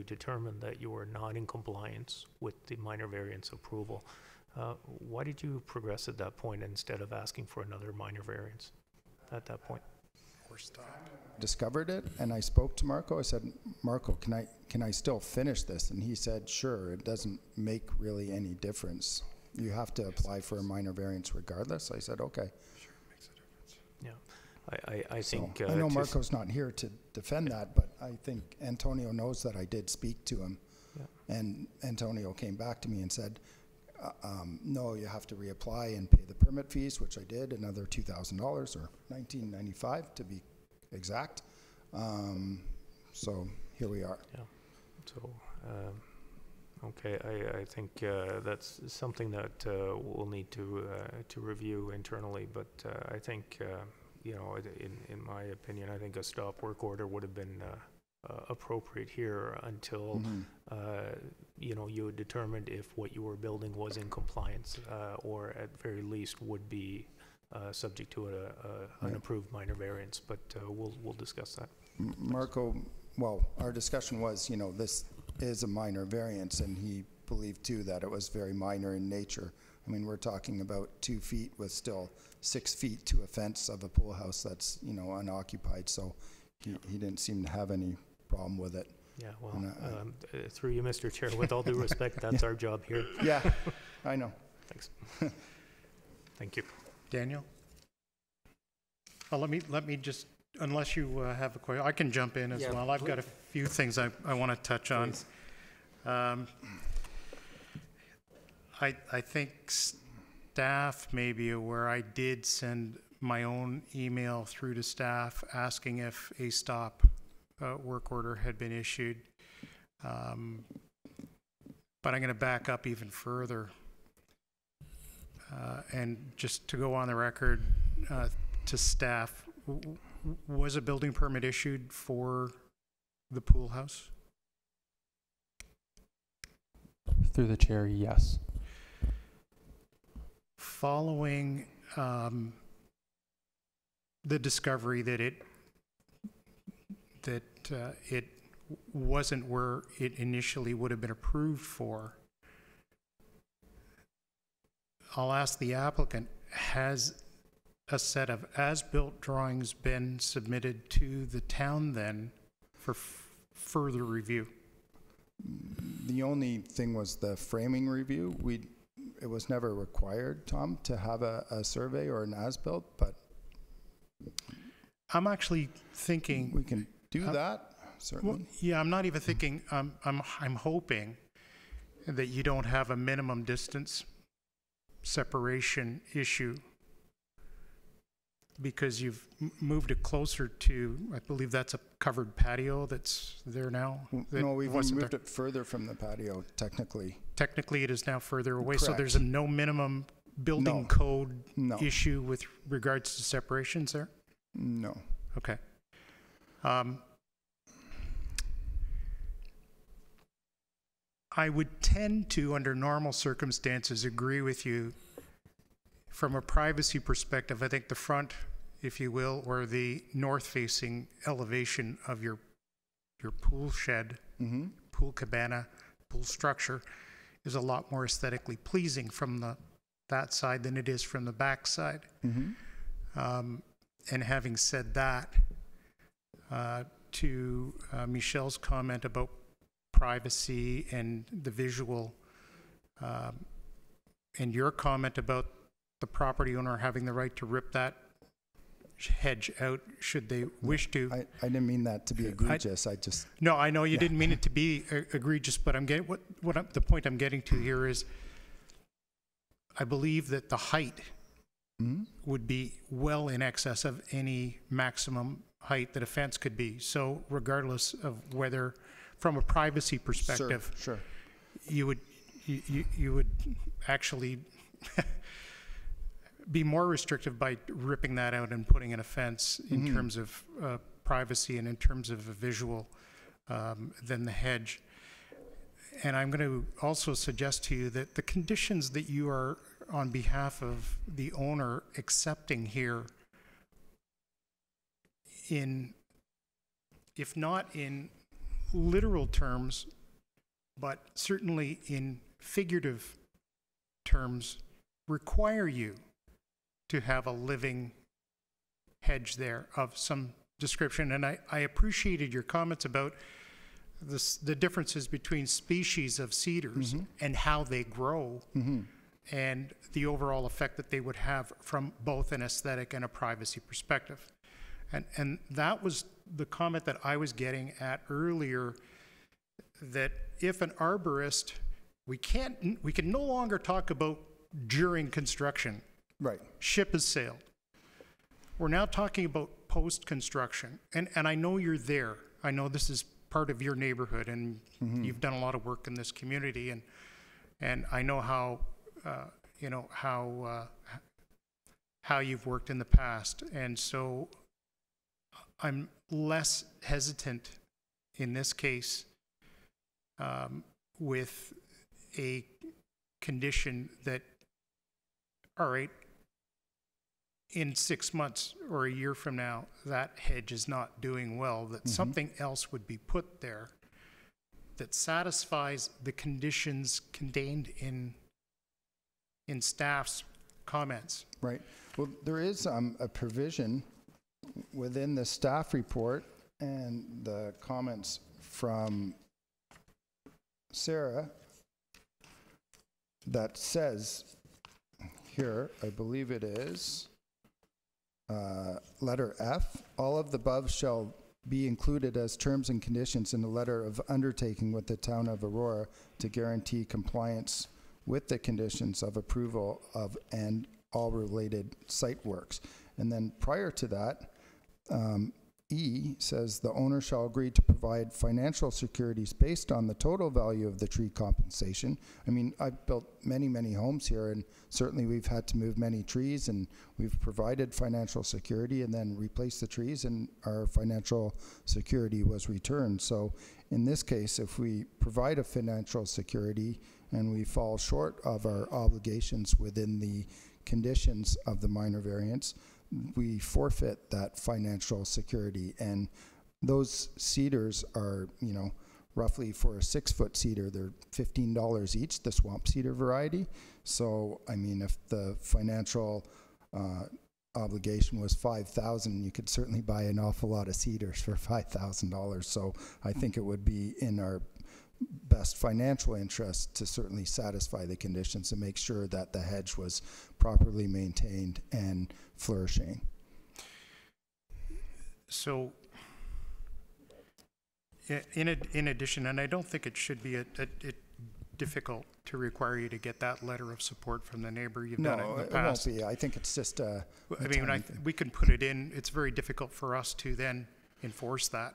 determined that you were not in compliance with the minor variance approval. Why did you progress at that point instead of asking for another minor variance at that point? Discovered it, and I spoke to Marco. I said, Marco, can I still finish this? And he said, sure, it doesn't make really any difference. You have to apply for a minor variance regardless. I said, okay. Sure, makes a difference. Yeah, I think... I know Marco's not here to defend that, but I think Antonio knows that I did speak to him. Yeah. And Antonio came back to me and said, no, you have to reapply and pay the permit fees, which I did, another $2,000 or $19.95 to be exact. So here we are. Yeah. So, okay, I think that's something that we'll need to review internally, but I think, in my opinion, I think a stop work order would have been appropriate here until you had determined if what you were building was in compliance, or at very least would be subject to an approved minor variance. But we'll discuss that. Marco, well, our discussion was, this is a minor variance, and he believed too that it was very minor in nature. I mean, we're talking about 2 feet with still 6 feet to a fence of a pool house that's unoccupied. So he didn't seem to have any problem with it. Yeah, well, through you, Mr. Chair, with all due respect, that's our job here. Yeah, I know. Thanks. Thank you. Daniel? Let me just, unless you have a question, I can jump in as well. I've got a few things I want to touch on. I think staff may be aware I did send my own email through to staff asking if a stop work order had been issued. But I'm going to back up even further. And just to go on the record to staff, was a building permit issued for the pool house? Through the chair, yes. Following the discovery that it wasn't where it initially would have been approved for, I'll ask the applicant, has a set of as-built drawings been submitted to the town then for further review? The only thing was the framing review. It was never required, Tom, to have a survey or an as-built, but I'm actually thinking we can do that, certainly. Well, yeah, I'm not even thinking. I'm hoping that you don't have a minimum distance separation issue because you've moved it closer to, I believe that's a covered patio that's there now. No, we've moved it further from the patio, technically. Technically, it is now further away. Correct. So there's no minimum building code issue with regards to separations there? No. Okay. I would tend to, under normal circumstances, agree with you. From a privacy perspective, I think the front, if you will, or the north-facing elevation of your pool shed, pool cabana, pool structure, is a lot more aesthetically pleasing from that side than it is from the back side. And having said that, to Michelle's comment about privacy and the visual, and your comment about the property owner having the right to rip that hedge out should they wish to. I didn't mean that to be egregious. No, I know you didn't mean it to be egregious, but I'm getting the point I'm getting to here is I believe that the height would be well in excess of any maximum height that a fence could be. So regardless of whether, from a privacy perspective, sure. you would you would actually be more restrictive by ripping that out and putting in a fence in terms of privacy and in terms of a visual than the hedge. And I'm going to also suggest to you that the conditions that you are on behalf of the owner accepting here, in, if not in literal terms, but certainly in figurative terms, require you to have a living hedge there of some description. And I appreciated your comments about the differences between species of cedars and how they grow and the overall effect that they would have from both an aesthetic and a privacy perspective. And that was the comment that I was getting at earlier, that if an arborist, we can no longer talk about during construction. Right. Ship has sailed. We're now talking about post-construction. And I know you're there. I know this is part of your neighborhood, and you've done a lot of work in this community, and I know how how you've worked in the past. And so I'm less hesitant in this case with a condition that, all right, in 6 months or a year from now, that hedge is not doing well, that something else would be put there that satisfies the conditions contained in staff's comments. Right. Well, there is a provision within the staff report and the comments from Sarah that says here, I believe it is, letter F, all of the above shall be included as terms and conditions in a letter of undertaking with the town of Aurora to guarantee compliance with the conditions of approval of and all related site works. And then prior to that, E says the owner shall agree to provide financial securities based on the total value of the tree compensation. I mean, I've built many, many homes here, and certainly we've had to move many trees, and we've provided financial security and then replaced the trees, and our financial security was returned. So in this case, if we provide a financial security and we fall short of our obligations within the conditions of the minor variance, we forfeit that financial security. And those cedars are, you know, roughly for a 6-foot cedar, they're $15 each, the swamp cedar variety. So, I mean, if the financial obligation was $5,000, you could certainly buy an awful lot of cedars for $5,000. So I think it would be in our best financial interest to certainly satisfy the conditions and make sure that the hedge was properly maintained and flourishing. So in addition, and I don't think it should be difficult to require you to get that letter of support from the neighbor. You've done it in the past. It won't be. I think it's just a I mean, we can put it in. It's very difficult for us to then enforce that.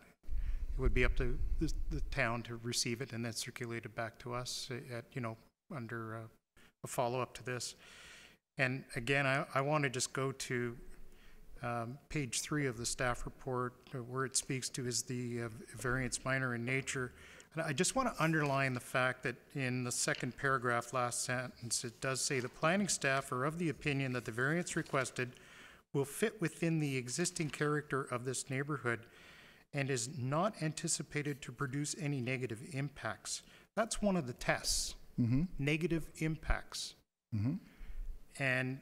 It would be up to the town to receive it and then circulate it back to us at, you know, under a follow-up to this. And again, I want to just go to page 3 of the staff report, where it speaks to is the variance minor in nature. And I just want to underline the fact that in the second paragraph, last sentence, it does say the planning staff are of the opinion that the variance requested will fit within the existing character of this neighborhood and is not anticipated to produce any negative impacts. That's one of the tests, negative impacts. And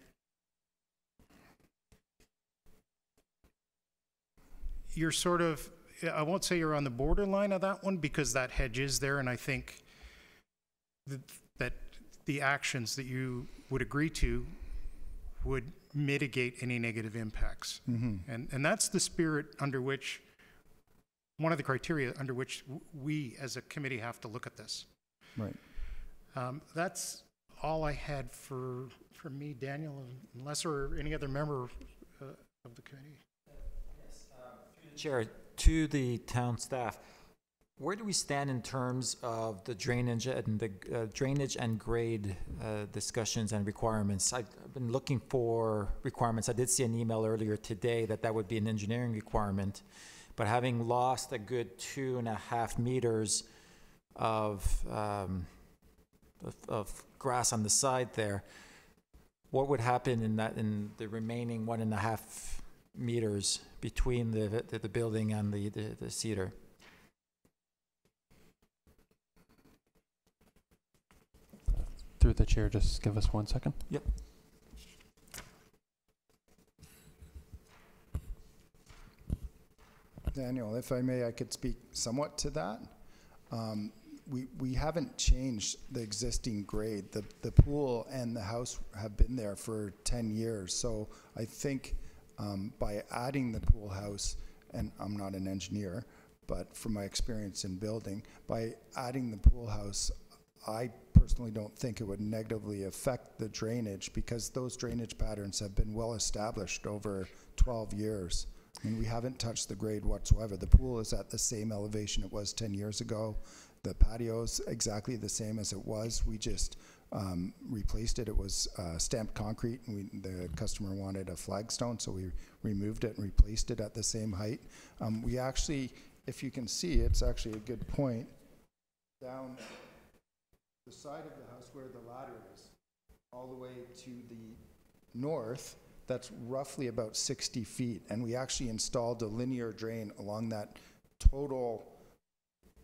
you're sort of, I won't say you're on the borderline of that one because that hedge is there, and I think that the actions that you would agree to would mitigate any negative impacts. And that's the spirit under which, one of the criteria under which we as a committee have to look at this. right. That's all I had for me, Daniel, unless there are any other member of the committee. Chair, to the town staff, Where do we stand in terms of the drainage and the drainage and grade discussions and requirements? I've been looking for requirements. I did see an email earlier today that would be an engineering requirement, but having lost a good 2.5 meters of grass on the side there, what would happen in the remaining 1.5 meters between the building and the cedar? Through the chair, just give us 1 second. Yep. Daniel, if I may, I could speak somewhat to that. We haven't changed the existing grade. The pool and the house have been there for 10 years. So I think by adding the pool house, and I'm not an engineer, but from my experience in building, by adding the pool house, I personally don't think it would negatively affect the drainage because those drainage patterns have been well established over 12 years. And we haven't touched the grade whatsoever. The pool is at the same elevation it was 10 years ago. The patio's exactly the same as it was. We just replaced it. It was stamped concrete, and the customer wanted a flagstone, so we removed it and replaced it at the same height. We actually, if you can see, it's actually a good point. Down the side of the house where the ladder is, all the way to the north, that's roughly about 60 feet. And we actually installed a linear drain along that total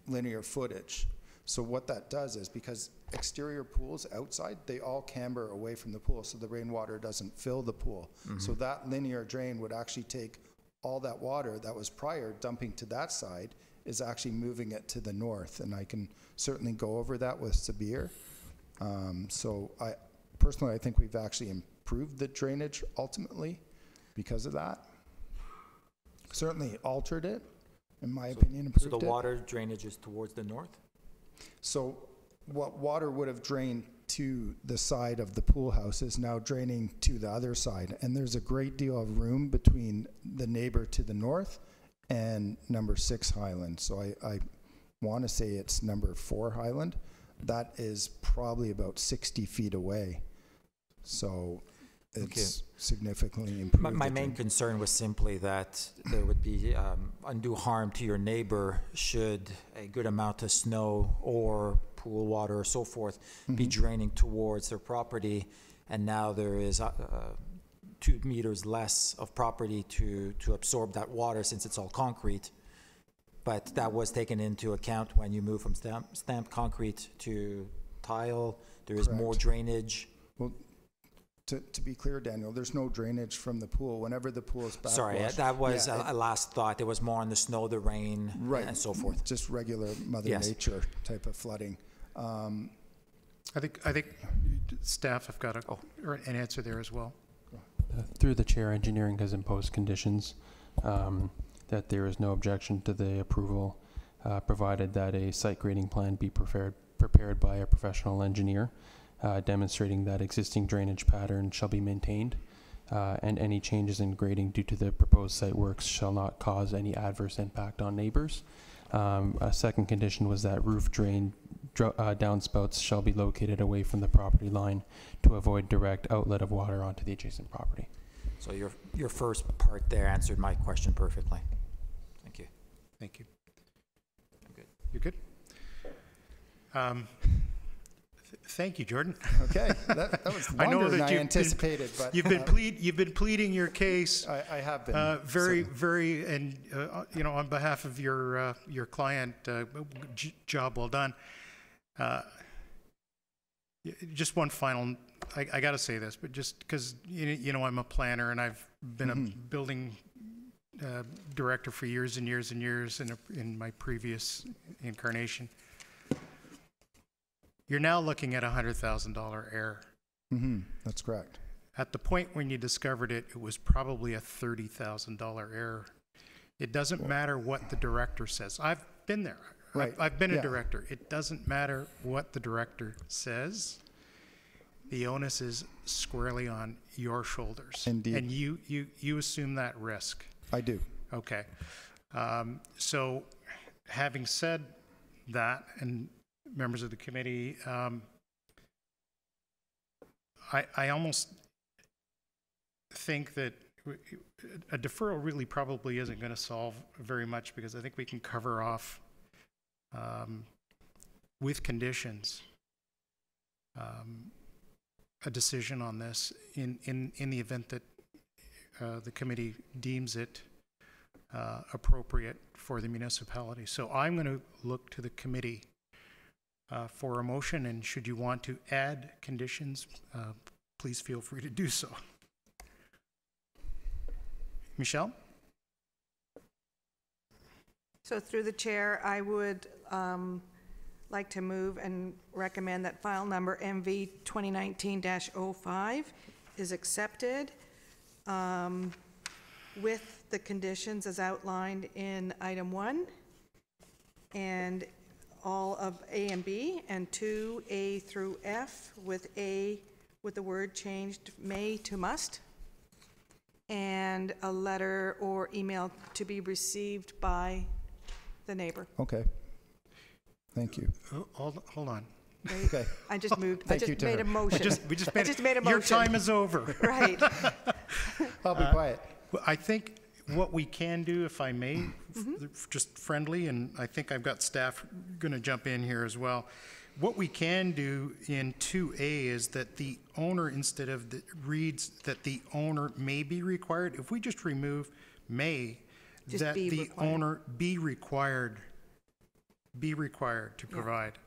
linear footage. So what that does is, because exterior pools outside, they all camber away from the pool, so the rainwater doesn't fill the pool. Mm-hmm. So that linear drain would actually take all that water that was prior dumping to that side, is actually moving it to the north. And I can certainly go over that with Sabir. So I think we've actually improved the drainage ultimately because of that. Certainly altered it, in my opinion, improved it. So the water drainage is towards the north? So what water would have drained to the side of the pool house is now draining to the other side. And there's a great deal of room between the neighbor to the north and number 6 Highland. So I want to say it's number 4 Highland. That is probably about 60 feet away. So it's significantly improved. My main concern was simply that there would be undue harm to your neighbor should a good amount of snow or pool water or so forth be draining towards their property, and now there is 2 meters less of property to absorb that water since it's all concrete. But that was taken into account when you move from stamped concrete to tile. There is more drainage. Well, to be clear, Daniel, there's no drainage from the pool. Whenever the pool is backwash. Sorry, that was a last thought. It was more on the snow, the rain, and so forth. Just regular Mother Nature type of flooding. I think staff have got an answer there as well. Through the chair, engineering has imposed conditions that there is no objection to the approval, provided that a site grading plan be prepared by a professional engineer, demonstrating that existing drainage pattern shall be maintained, and any changes in grading due to the proposed site works shall not cause any adverse impact on neighbors. A second condition was that roof drain downspouts shall be located away from the property line to avoid direct outlet of water onto the adjacent property. So your first part there answered my question perfectly. Thank you. Thank you. I'm good. You're good? Thank you, Jordan. Okay, that was longer than I anticipated. But you've been pleading your case. I have been very, and on behalf of your client, job well done. Just one final. I got to say this, but just because I'm a planner and I've been a building director for years and years and years in my previous incarnation. You're now looking at $100,000 error. That's correct. At the point when you discovered it, it was probably a $30,000 error. It doesn't matter what the director says. I've been there. Right. I've been a director. It doesn't matter what the director says. The onus is squarely on your shoulders. Indeed. And you assume that risk. I do. Okay. So having said that, and members of the committee, I almost think that a deferral really probably isn't going to solve very much, because I think we can cover off with conditions a decision on this in the event that the committee deems it appropriate for the municipality. So I'm going to look to the committee for a motion, and should you want to add conditions, please feel free to do so. Michelle? So through the chair, I would like to move and recommend that file number MV 2019-05 is accepted with the conditions as outlined in item 1, and all of A and B, and 2A through F, with A with the word changed may to must, and a letter or email to be received by the neighbor. Okay. Thank you. Hold on. Right? Okay. I just moved, I Thank you just to made her. a motion. We just I made, just made a your motion. time is over. Right. I'll be quiet. Well, I think what we can do, if I may, just friendly, and I think I've got staff going to jump in here as well. What we can do in 2A is that the owner, instead of reads that the owner may be required, if we just remove may, Just that be the required. owner be required to provide.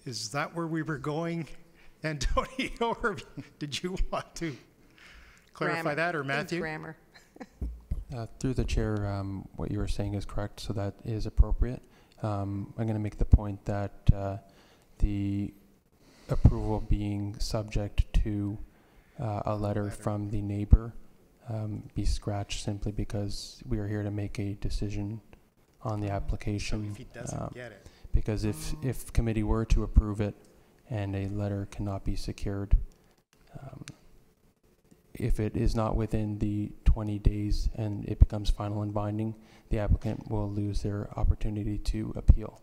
Is that where we were going, Antonio, or did you want to clarify Grammar. that, or I think it's Matthew? grammar. Through the chair, what you were saying is correct, so that is appropriate. I'm going to make the point that the approval being subject to a letter from the neighbor be scratched, simply because we are here to make a decision on the So application. if he doesn't get it, Because if committee were to approve it and a letter cannot be secured, if it is not within the 20 days and it becomes final and binding, the applicant will lose their opportunity to appeal.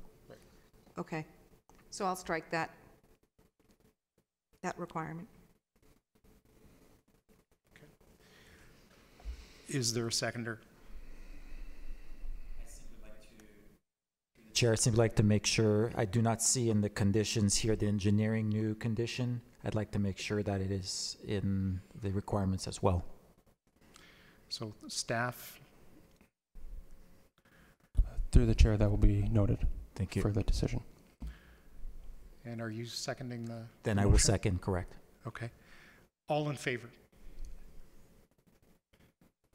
Okay. So I'll strike that requirement. is there a seconder? Chair, I'd simply like to make sure, I do not see in the conditions here the engineering new condition. I'd like to make sure that it is in the requirements as well. So staff, Through the chair, that will be noted Thank you. for the decision. and are you seconding the? Then I will motion? second, correct. Okay. All in favor?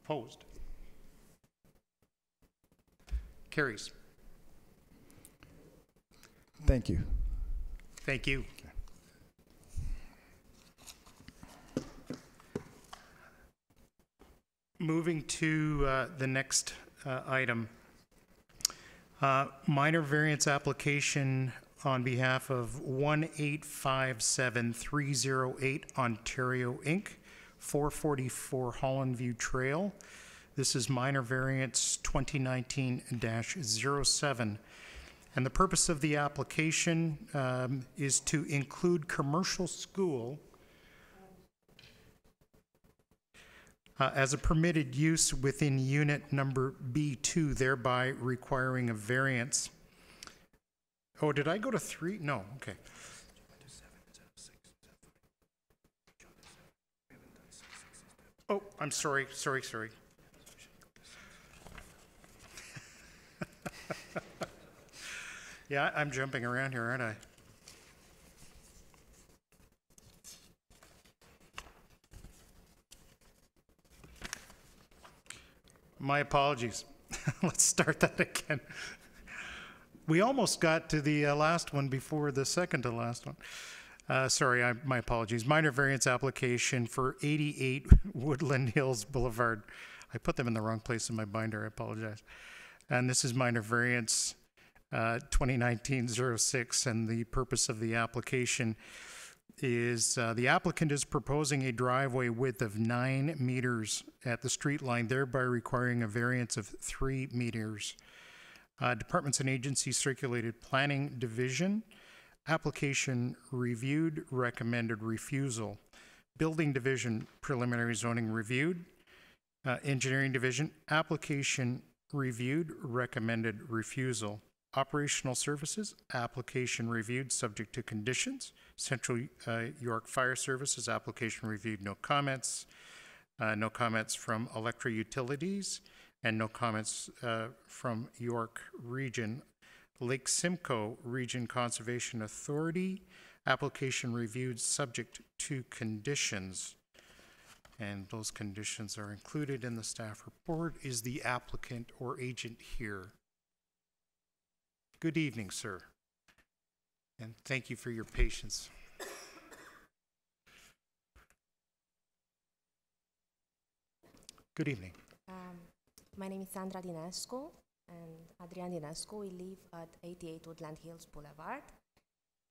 Opposed? Carries. Thank you. Thank you. Moving to the next item. Minor variance application on behalf of 1857308 Ontario Inc., 444 Holland View Trail. This is minor variance 2019-07. And the purpose of the application is to include commercial school as a permitted use within unit number B2, thereby requiring a variance. Oh, did I go to 3? No, okay. Oh, I'm sorry. Yeah, I'm jumping around here, aren't I? My apologies. Let's start that again. We almost got to the last one before the second to last one. Sorry, my apologies. Minor variance application for 88 Woodland Hills Boulevard. I put them in the wrong place in my binder. I apologize. And this is minor variance 2019-06, and the purpose of the application is the applicant is proposing a driveway width of 9 meters at the street line, thereby requiring a variance of 3 meters. Departments and agencies circulated Planning Division, application reviewed, recommended refusal. Building Division, preliminary zoning reviewed. Engineering Division, application reviewed, recommended refusal. Operational Services, application reviewed, subject to conditions. Central York Fire Services, application reviewed, no comments. No comments from Electra Utilities, and no comments from York Region. Lake Simcoe Region Conservation Authority, application reviewed, subject to conditions. And those conditions are included in the staff report. Is the applicant or agent here? Good evening, sir. And thank you for your patience. Good evening. My name is Sandra Dinescu and Adrian Dinescu. We live at 88 Woodland Hills Boulevard.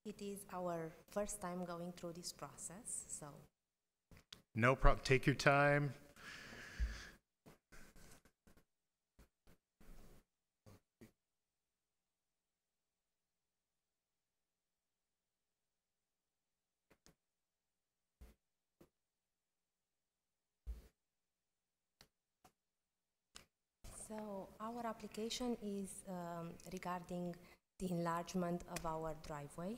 It is our first time going through this process, so. No problem. Take your time. So our application is regarding the enlargement of our driveway,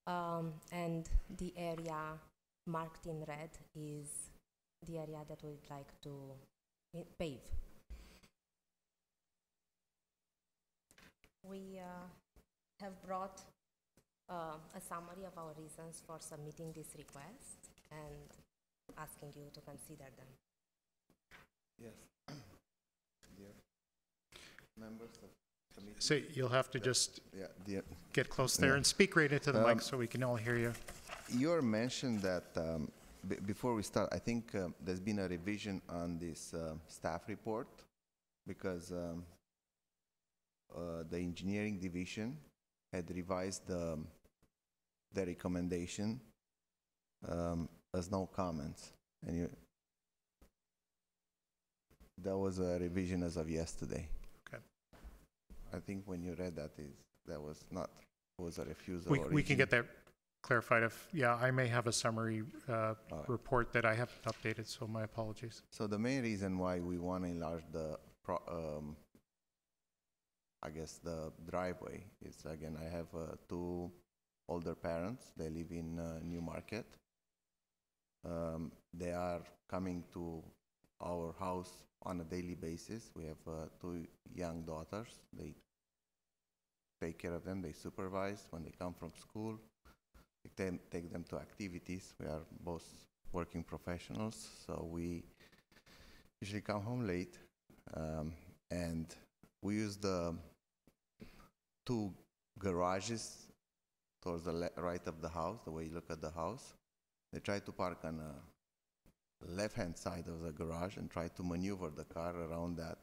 and the area marked in red is the area that we'd like to pave. We have brought a summary of our reasons for submitting this request and asking you to consider them. Yes. Dear members of committee. So you'll have to just Dear, get close there and speak right into the mic so we can all hear you. you mentioned that before we start, I think there's been a revision on this staff report because the engineering division had revised the recommendation as no comments, and that was a revision as of yesterday. Okay. I think when you read that, was a refusal. We can get that clarified if, I may have a summary report that I haven't updated, so my apologies. So the main reason why we want to enlarge the the driveway is, again, I have two older parents. They live in Newmarket. They are coming to our house on a daily basis. We have two young daughters. They take care of them. They supervise when they come from school. Take them to activities. We are both working professionals, so we usually come home late, and we use the two garages towards the right of the house, the way you look at the house. They try to park on a left-hand side of the garage and try to maneuver the car around that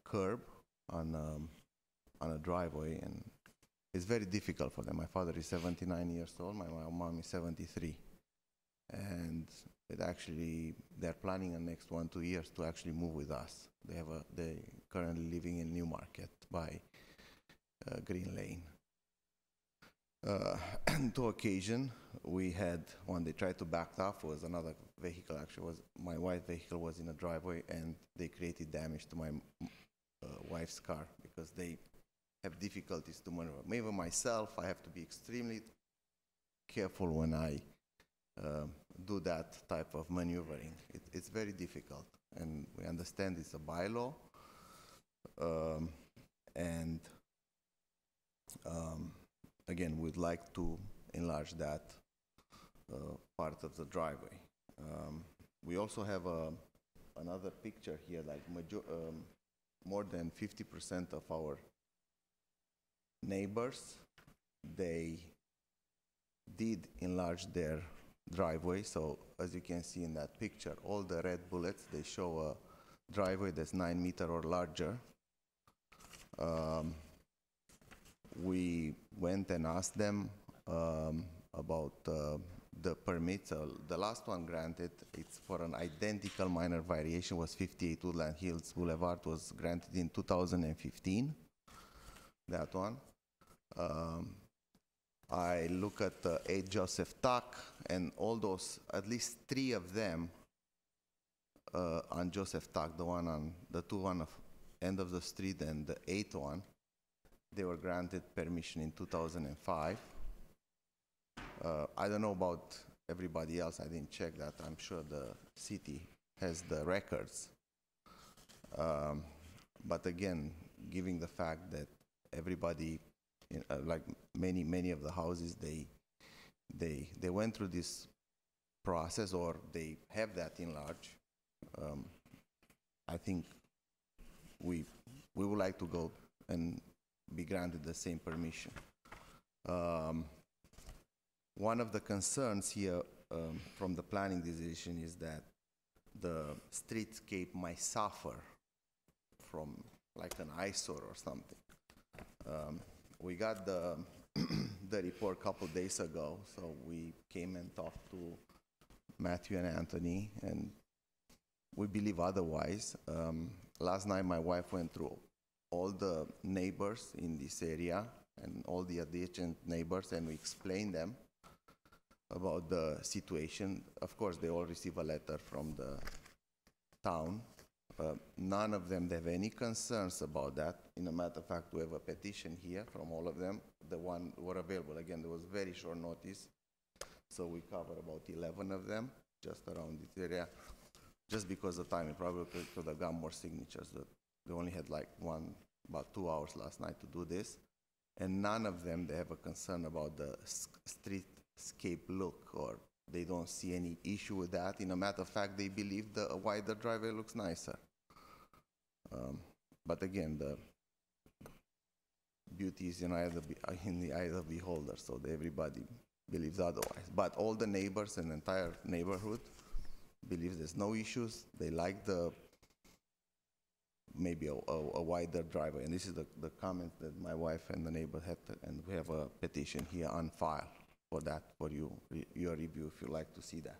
curb on a driveway, and it's very difficult for them. My father is 79 years old, my mom is 73, and they're planning the next 1-2 years to actually move with us. They currently living in Newmarket by Green Lane. Two occasions we had when they tried to back off was another vehicle. Actually, was my wife's vehicle was in a driveway, and they created damage to my wife's car because they have difficulties to maneuver. Even myself, I have to be extremely careful when I do that type of maneuvering. It's very difficult, and we understand it's a bylaw, and again, we'd like to enlarge that part of the driveway. We also have another picture here, like more than 50% of our neighbors, they did enlarge their driveway. So as you can see in that picture, all the red bullets, they show a driveway that's 9 meters or larger. We went and asked them about the permits. The last one granted, it's for an identical minor variation, was 58 Woodland Hills Boulevard, was granted in 2015, that one. I look at 8 Joseph Tuck, and all those, at least 3 of them on Joseph Tuck, the one on the 2 on the end of the street and the 8th one, they were granted permission in 2005. I don't know about everybody else. I didn't check that. I'm sure the city has the records. But again, given the fact that everybody, like many of the houses, they went through this process, or they have that in large. I think we would like to go and be granted the same permission. One of the concerns here from the planning decision is that the streetscape might suffer from like an eyesore or something. We got the the report a couple days ago, so we came and talked to Matthew and Anthony, and we believe otherwise. Last night my wife went through all the neighbors in this area and all the adjacent neighbors, and we explained them about the situation. Of course, they all receive a letter from the town. None of them have any concerns about that. In a matter of fact, we have a petition here from all of them. The one were available. Again, there was very short notice, so we covered about 11 of them just around this area. Just because of time, we probably could have got more signatures. They only had like about 2 hours last night to do this. And none of them, they have a concern about the streetscape look, or they don't see any issue with that. In a matter of fact, they believe the wider driveway looks nicer. But again, the beauty is in the eye of the beholder, so everybody believes otherwise. But all the neighbors and the entire neighborhood believes there's no issues. They like maybe a wider driveway. And this is the comment that my wife and the neighbor had, and we have a petition here on file for that, for your review, if you like to see that.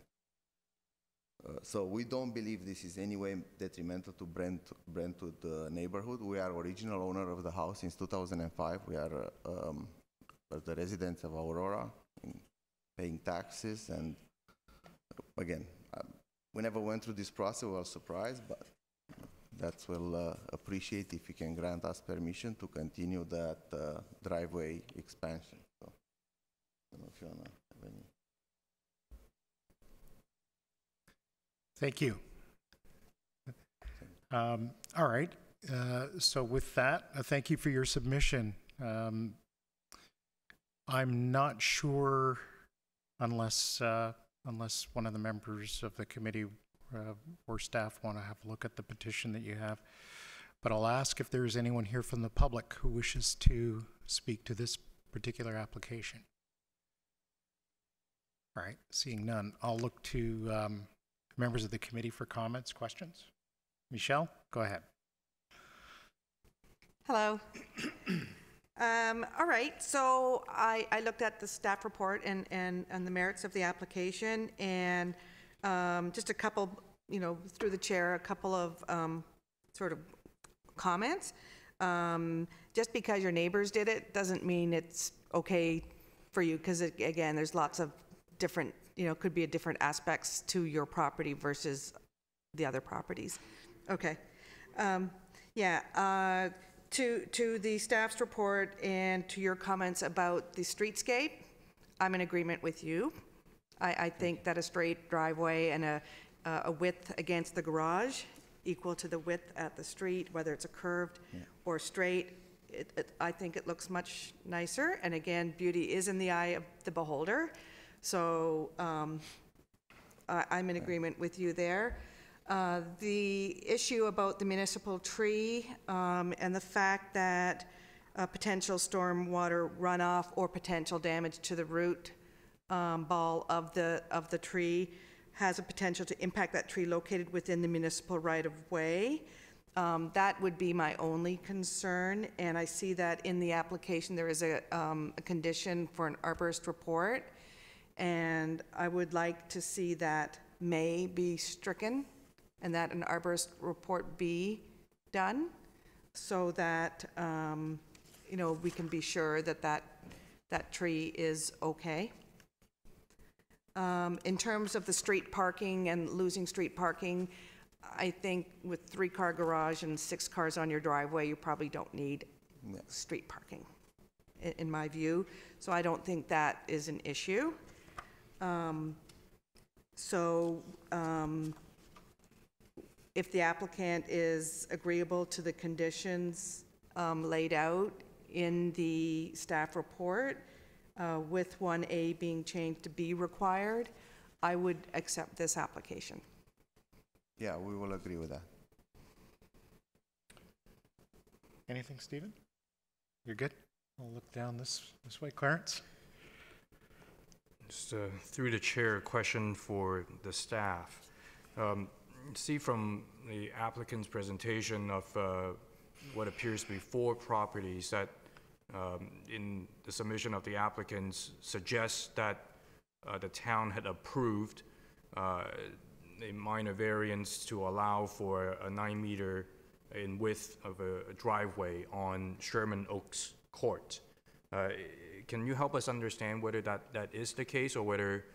So we don't believe this is any way detrimental to Brentwood neighborhood. We are original owner of the house since 2005. We are the residents of Aurora, paying taxes, and again, we never went through this process. We were surprised, but that's we'll appreciate if you can grant us permission to continue that driveway expansion. So, I don't know if you want to have any. Thank you. All right. So with that, thank you for your submission. I'm not sure, unless one of the members of the committee or staff want to have a look at the petition that you have, but I'll ask if there is anyone here from the public who wishes to speak to this particular application. All right, seeing none, I'll look to members of the committee for comments, questions. Michelle, go ahead. Hello. All right, so I looked at the staff report and the merits of the application, and just a couple, through the chair, a couple of sort of comments. Just because your neighbors did it doesn't mean it's okay for you, because again, there's lots of different, could be different aspects to your property versus the other properties. Okay. To the staff's report and to your comments about the streetscape, I'm in agreement with you. I think that a straight driveway and a width against the garage equal to the width at the street, whether it's a curved or straight, I think it looks much nicer. And again, beauty is in the eye of the beholder. So I'm in agreement with you there. The issue about the municipal tree and the fact that potential stormwater runoff or potential damage to the root ball of the tree has a potential to impact that tree located within the municipal right-of-way. That would be my only concern, and I see that in the application there is a condition for an arborist report. And I would like to see that may be stricken and that an arborist report be done so that, you know, we can be sure that that tree is okay. In terms of the street parking and losing street parking, I think with 3-car garage and 6 cars on your driveway, you probably don't need street parking, in my view. So I don't think that is an issue. If the applicant is agreeable to the conditions laid out in the staff report, with 1A being changed to be required, I would accept this application. Yeah, we will agree with that. Anything, Stephen? You're good? I'll look down this way. Clarence? Just through the chair, a question for the staff. See from the applicant's presentation of what appears to be 4 properties that in the submission of the applicants suggests that the town had approved a minor variance to allow for a 9-meter in width of a driveway on Sherman Oaks Court. Can you help us understand whether that is the case, or whether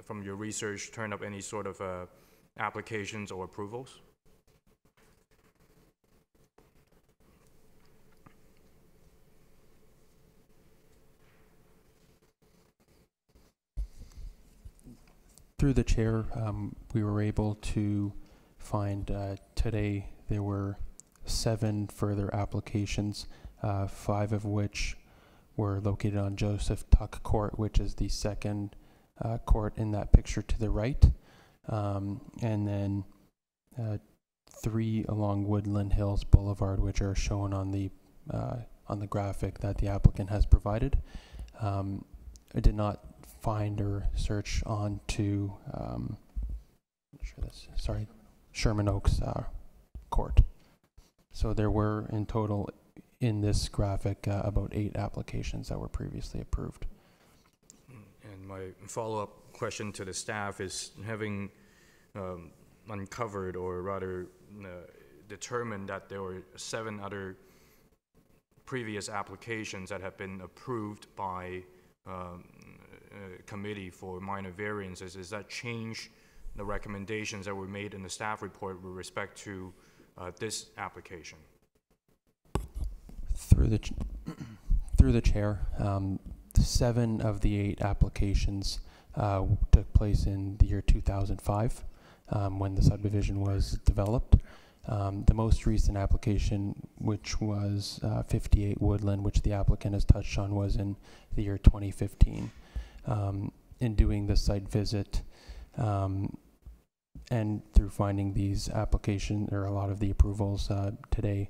from your research turned up any sort of applications or approvals? Through the chair, we were able to find today there were 7 further applications, 5 of which were located on Joseph Tuck Court, which is the second court in that picture to the right, and then 3 along Woodland Hills Boulevard, which are shown on the graphic that the applicant has provided. I did not find or search on to Sherman Oaks Court. So there were in total in this graphic about 8 applications that were previously approved. And my follow-up question to the staff is, having uncovered, or rather determined, that there were 7 other previous applications that have been approved by committee for minor variances, does that change the recommendations that were made in the staff report with respect to this application? Through the chair, 7 of the 8 applications took place in the year 2005 when the subdivision was developed. The most recent application, which was 58 Woodland, which the applicant has touched on, was in the year 2015. In doing the site visit and through finding these applications, or a lot of the approvals today,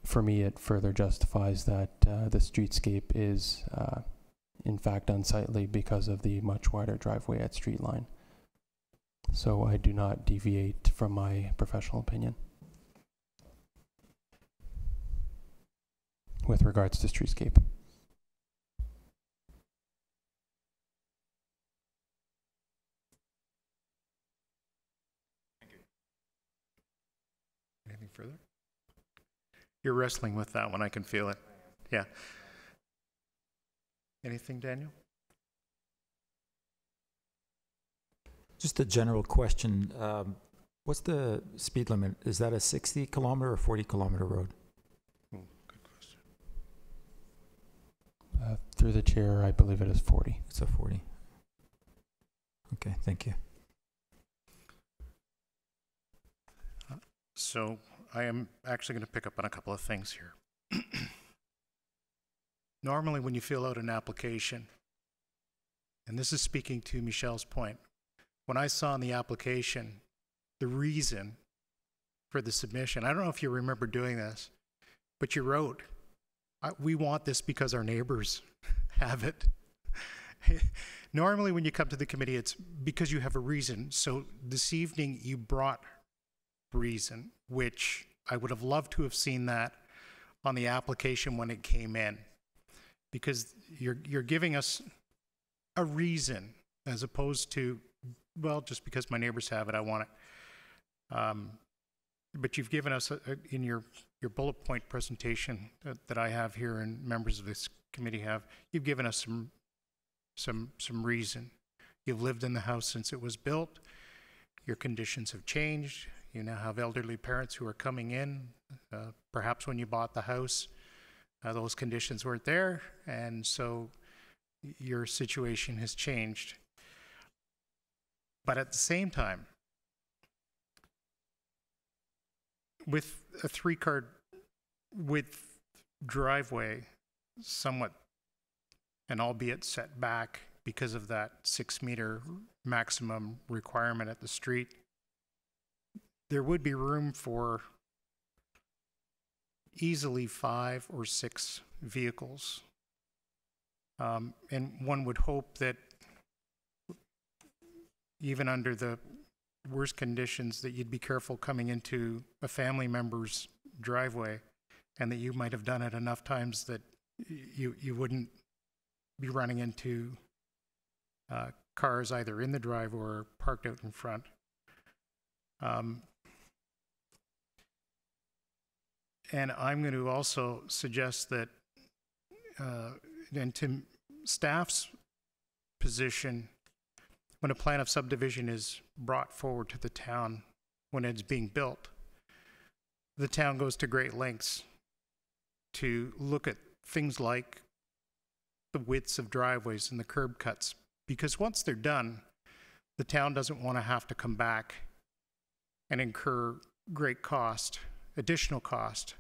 for me it further justifies that the streetscape is in fact unsightly because of the much wider driveway at street line. So I do not deviate from my professional opinion with regards to streetscape. Anything further? You're wrestling with that one, I can feel it. Yeah. Anything, Daniel? Just a general question. What's the speed limit? Is that a 60-kilometer or 40-kilometer road? Oh, good question. Through the chair, I believe it is 40. It's a 40. Okay, thank you. So I am actually going to pick up on a couple of things here. Normally when you fill out an application, and this is speaking to Michelle's point, when I saw in the application the reason for the submission, I don't know if you remember doing this, but you wrote, we want this because our neighbors have it. Normally when you come to the committee, it's because you have a reason. So this evening you brought reason, which I would have loved to have seen that on the application when it came in. because you're giving us a reason as opposed to, well, just because my neighbors have it, I want it. But you've given us, in your bullet point presentation that I have here and members of this committee have, you've given us some reason. You've lived in the house since it was built. Your conditions have changed. You now have elderly parents who are coming in. Perhaps when you bought the house, those conditions weren't there, and so your situation has changed. But at the same time, with a 3-car width driveway, somewhat, and albeit set back because of that 6-meter maximum requirement at the street, there would be room for easily 5 or 6 vehicles. And one would hope that even under the worst conditions, that you'd be careful coming into a family member's driveway, and that you might have done it enough times that you wouldn't be running into cars either in the drive or parked out in front. And I'm going to also suggest that, and to staff's position, when a plan of subdivision is brought forward to the town when it's being built, the town goes to great lengths to look at things like the widths of driveways and the curb cuts, because once they're done, the town doesn't want to have to come back and incur great cost, additional cost,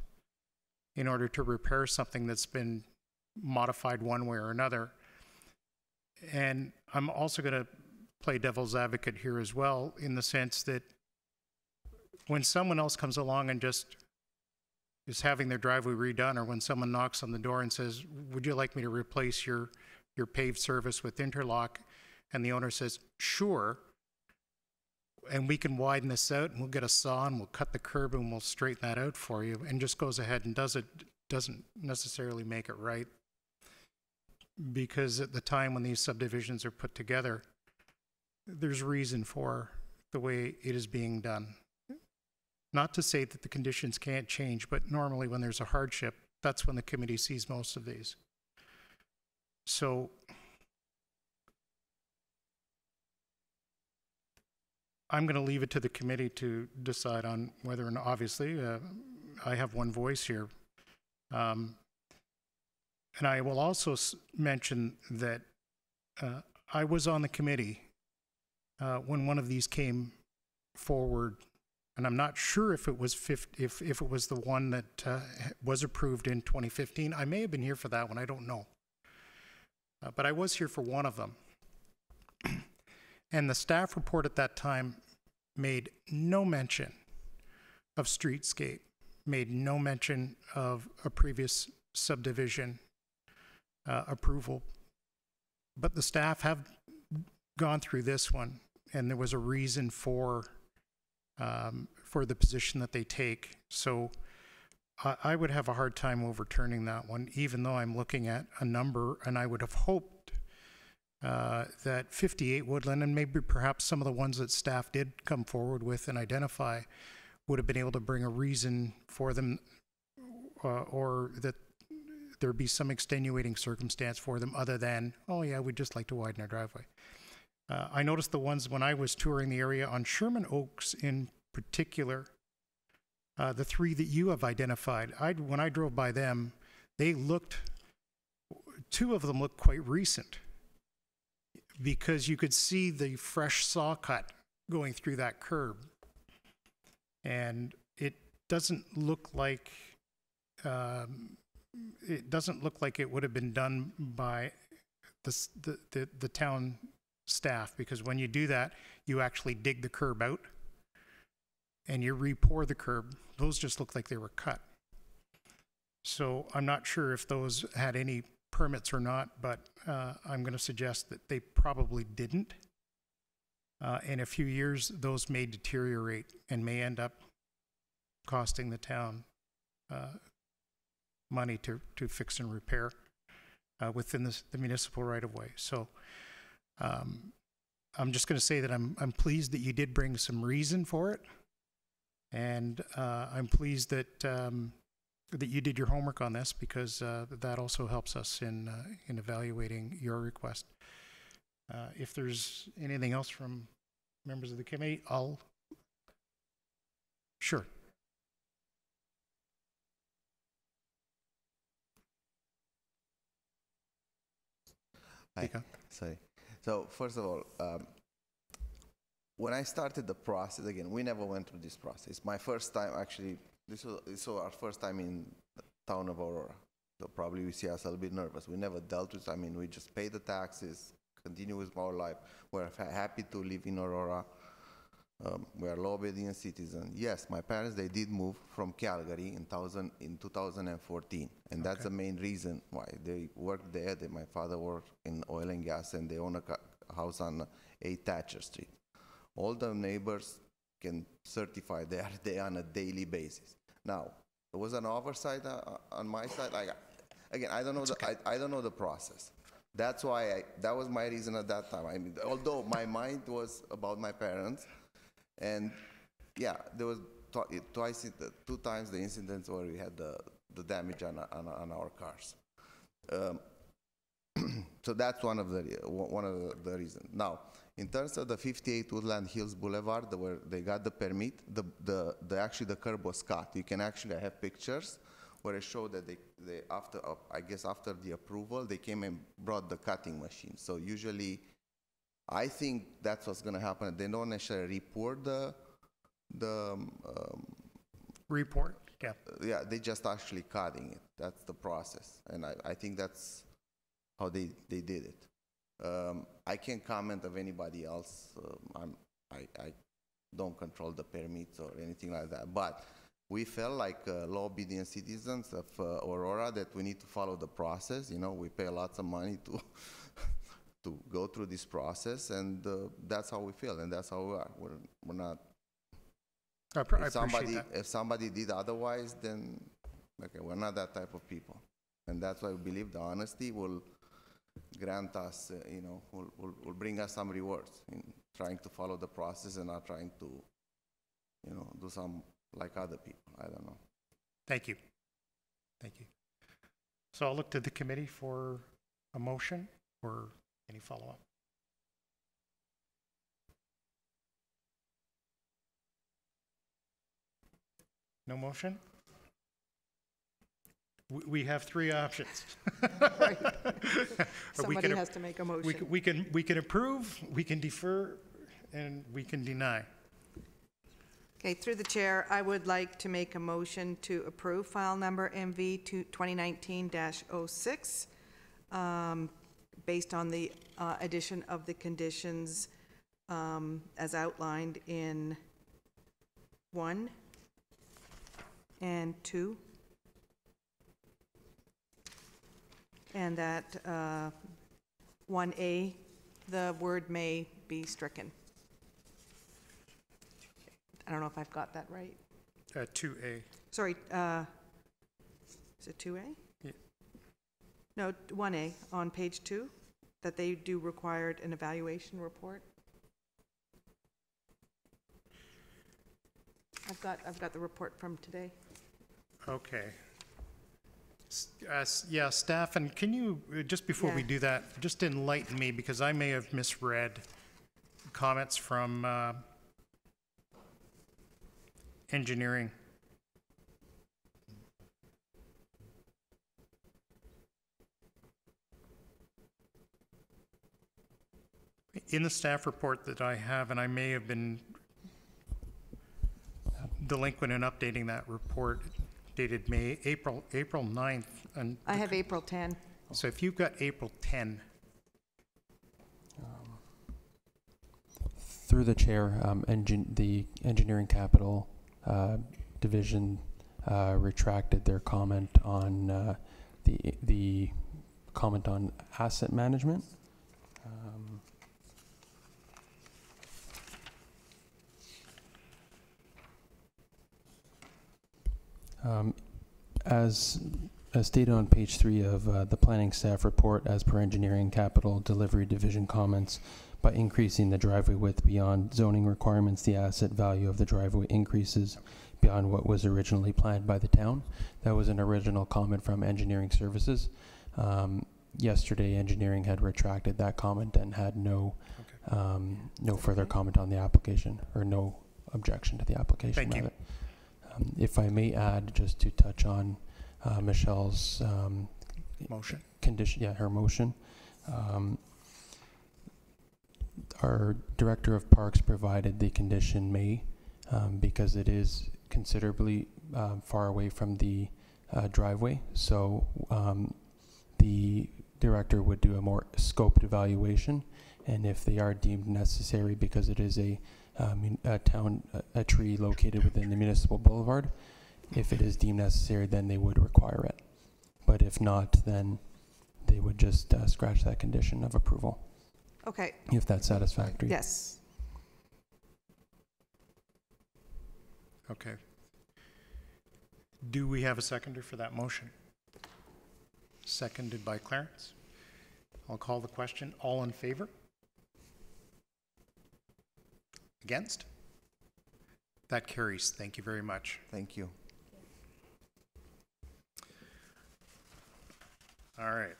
in order to repair something that's been modified one way or another. And I'm also going to play devil's advocate here as well, in the sense that when someone else comes along and just is having their driveway redone, or when someone knocks on the door and says, would you like me to replace your paved surface with interlock? And the owner says, sure, and we can widen this out, and we'll get a saw and we'll cut the curb and we'll straighten that out for you, and just goes ahead and does it, doesn't necessarily make it right. Because at the time when these subdivisions are put together, there's reason for the way it is being done. Not to say that the conditions can't change, but normally when there's a hardship, that's when the committee sees most of these. So I'm going to leave it to the committee to decide on whether, and obviously I have one voice here. And I will also mention that I was on the committee when one of these came forward, and I'm not sure if it was if it was the one that was approved in 2015. I may have been here for that one, I don't know. But I was here for one of them. And the staff report at that time made no mention of streetscape, made no mention of a previous subdivision approval. But the staff have gone through this one, and there was a reason for the position that they take. So I would have a hard time overturning that one, even though I'm looking at a number, and I would have hoped that 58 Woodland, and maybe perhaps some of the ones that staff did come forward with and identify, would have been able to bring a reason for them, or that there be some extenuating circumstance for them other than, oh yeah, we'd just like to widen our driveway. I noticed the ones when I was touring the area on Sherman Oaks in particular, the 3 that you have identified, when I drove by them, they looked, 2 of them looked quite recent, because you could see the fresh saw cut going through that curb. And it doesn't look like it would have been done by the town staff, because when you do that, you actually dig the curb out and you re-pour the curb. Those just look like they were cut. So I'm not sure if those had any permits or not, but I'm going to suggest that they probably didn't. In a few years, those may deteriorate and may end up costing the town money to fix and repair. within the municipal right-of-way. So I'm just going to say that I'm pleased that you did bring some reason for it, and I'm pleased that that you did your homework on this, because that also helps us in evaluating your request. If there's anything else from members of the committee, Sure. Hi. Sorry. So first of all, when I started the process, again, we never went through this process. My first time, actually, this was our first time in the town of Aurora. So probably we see us a little bit nervous. We never dealt with, we just pay the taxes, continue with our life. We're happy to live in Aurora. We are law-abiding citizens. Yes, my parents, they did move from Calgary in 2014, and that's the main reason why they worked there. My father worked in oil and gas, and they own a house on 8 Thatcher Street. All the neighbors can certify they are there on a daily basis. Now, there was an oversight on my side. Again, I don't know I don't know the process. That's why that was my reason at that time. Although my mind was about my parents. And yeah, there was 2 times the incidents where we had the damage on our cars. So that's one of the reasons. Now, in terms of the 58 Woodland Hills Boulevard, where they got the permit, actually the curb was cut. You can actually have pictures where it showed that they after after the approval, they came and brought the cutting machine. So usually, I think that's what's going to happen. They don't necessarily report report. Yeah. Yeah, they just actually cutting it. That's the process, and I think that's how they did it. I can't comment of anybody else. I don't control the permits or anything like that. But we felt like law-abiding citizens of Aurora that we need to follow the process. We pay lots of money to go through this process, and that's how we feel, and that's how we are. We're not. I appreciate that. If somebody did otherwise, then okay, we're not that type of people, and that's why we believe the honesty will grant us, will bring us some rewards in trying to follow the process and not trying to, do some like other people. I don't know. Thank you. Thank you. So I'll look to the committee for a motion or any follow-up. No motion? We have 3 options. Right. Somebody has to make a motion. We can approve, we can defer, and we can deny. Okay, through the chair, I would like to make a motion to approve file number MV 2019-06, based on the addition of the conditions as outlined in 1 and 2. And that 1A, the word may be stricken. I don't know if I've got that right. 2A. Sorry, is it 2A? Yeah. No, 1A on page 2, that they do require an evaluation report. I've got the report from today. Okay. Yeah, staff, and can you, just before we do that, just enlighten me, because I may have misread comments from engineering. In the staff report that I have, and I may have been delinquent in updating that report, dated April 9th. And I have April 10. So if you've got April 10. Through the chair, the Engineering Capital Division retracted their comment on the comment on asset management. As as stated on page 3 of the planning staff report, as per engineering capital delivery division comments, by increasing the driveway width beyond zoning requirements, the asset value of the driveway increases beyond what was originally planned by the town. That was an original comment from engineering services. Yesterday, engineering had retracted that comment and had no further comment on the application, or no objection to the application. Thank you. rather. If I may add, just to touch on Michelle's Motion. condition, her motion. Our director of parks provided the condition may, because it is considerably far away from the driveway. So the director would do a more scoped evaluation, and if they are deemed necessary, because it is a tree located within the municipal boulevard, if it is deemed necessary, then they would require it. But if not, then they would just scratch that condition of approval, Okay, if that's satisfactory. yes. Okay. Do we have a seconder for that motion? Seconded by Clarence. I'll call the question. All in favor? Against? That carries. Thank you very much. Thank you. All right.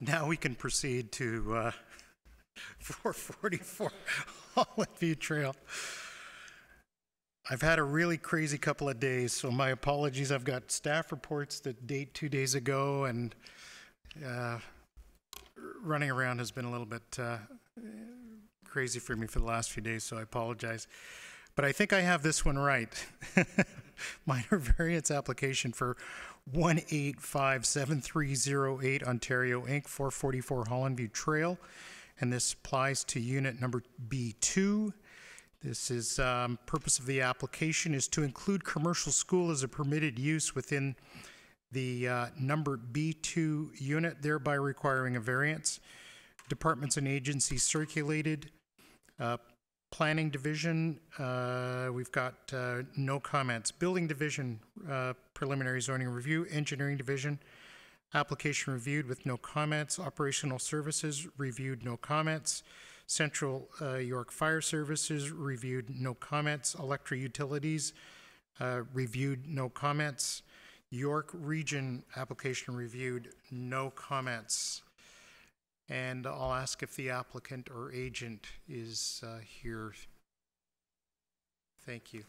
Now we can proceed to 444 Holland View Trail. I've had a really crazy couple of days, so my apologies. I've got staff reports that date 2 days ago, and running around has been a little bit crazy for me for the last few days, so I apologize. But I think I have this one right. Minor variance application for 1857308 Ontario Inc., 444 Holland View Trail, and this applies to unit number B2. This is, purpose of the application is to include commercial school as a permitted use within the number B2 unit, thereby requiring a variance. Departments and agencies circulated. Planning division, we've got no comments. Building division, preliminary zoning review. Engineering division, application reviewed with no comments. Operational services, reviewed, no comments. Central York Fire Services, reviewed, no comments. Electric Utilities, reviewed, no comments. York Region, application reviewed, no comments. And I'll ask if the applicant or agent is here. Thank you.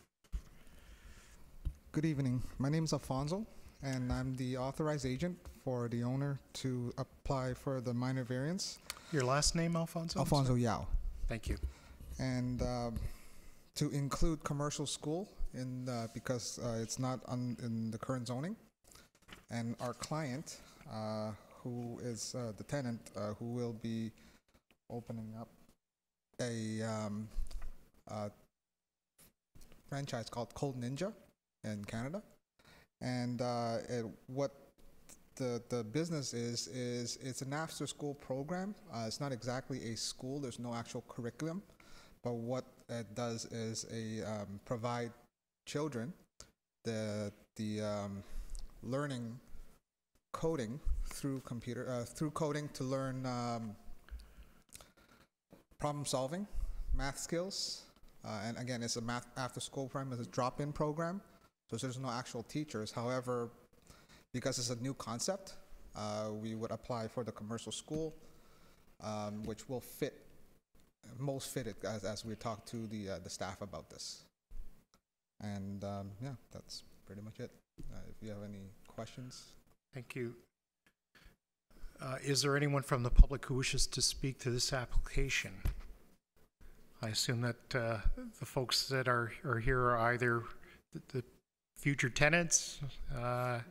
Good evening. My name is Alfonso, and I'm the authorized agent for the owner to apply for the minor variance. Your last name, Alfonso? Alfonso Yao. Thank you. And to include commercial school in because it's not in the current zoning. And our client, who is the tenant, who will be opening up a franchise called Cold Ninja in Canada. And what the business is it's an after-school program. It's not exactly a school. There's no actual curriculum. But what it does is provide children the learning coding through through coding to learn problem solving, math skills, and again, it's a math after-school program. It's a drop-in program, so there's no actual teachers. However, because it's a new concept, we would apply for the commercial school, which will most fitted as we talk to the staff about this. And yeah, that's pretty much it. If you have any questions. Thank you. Is there anyone from the public who wishes to speak to this application? I assume that the folks that are here are either the future tenants or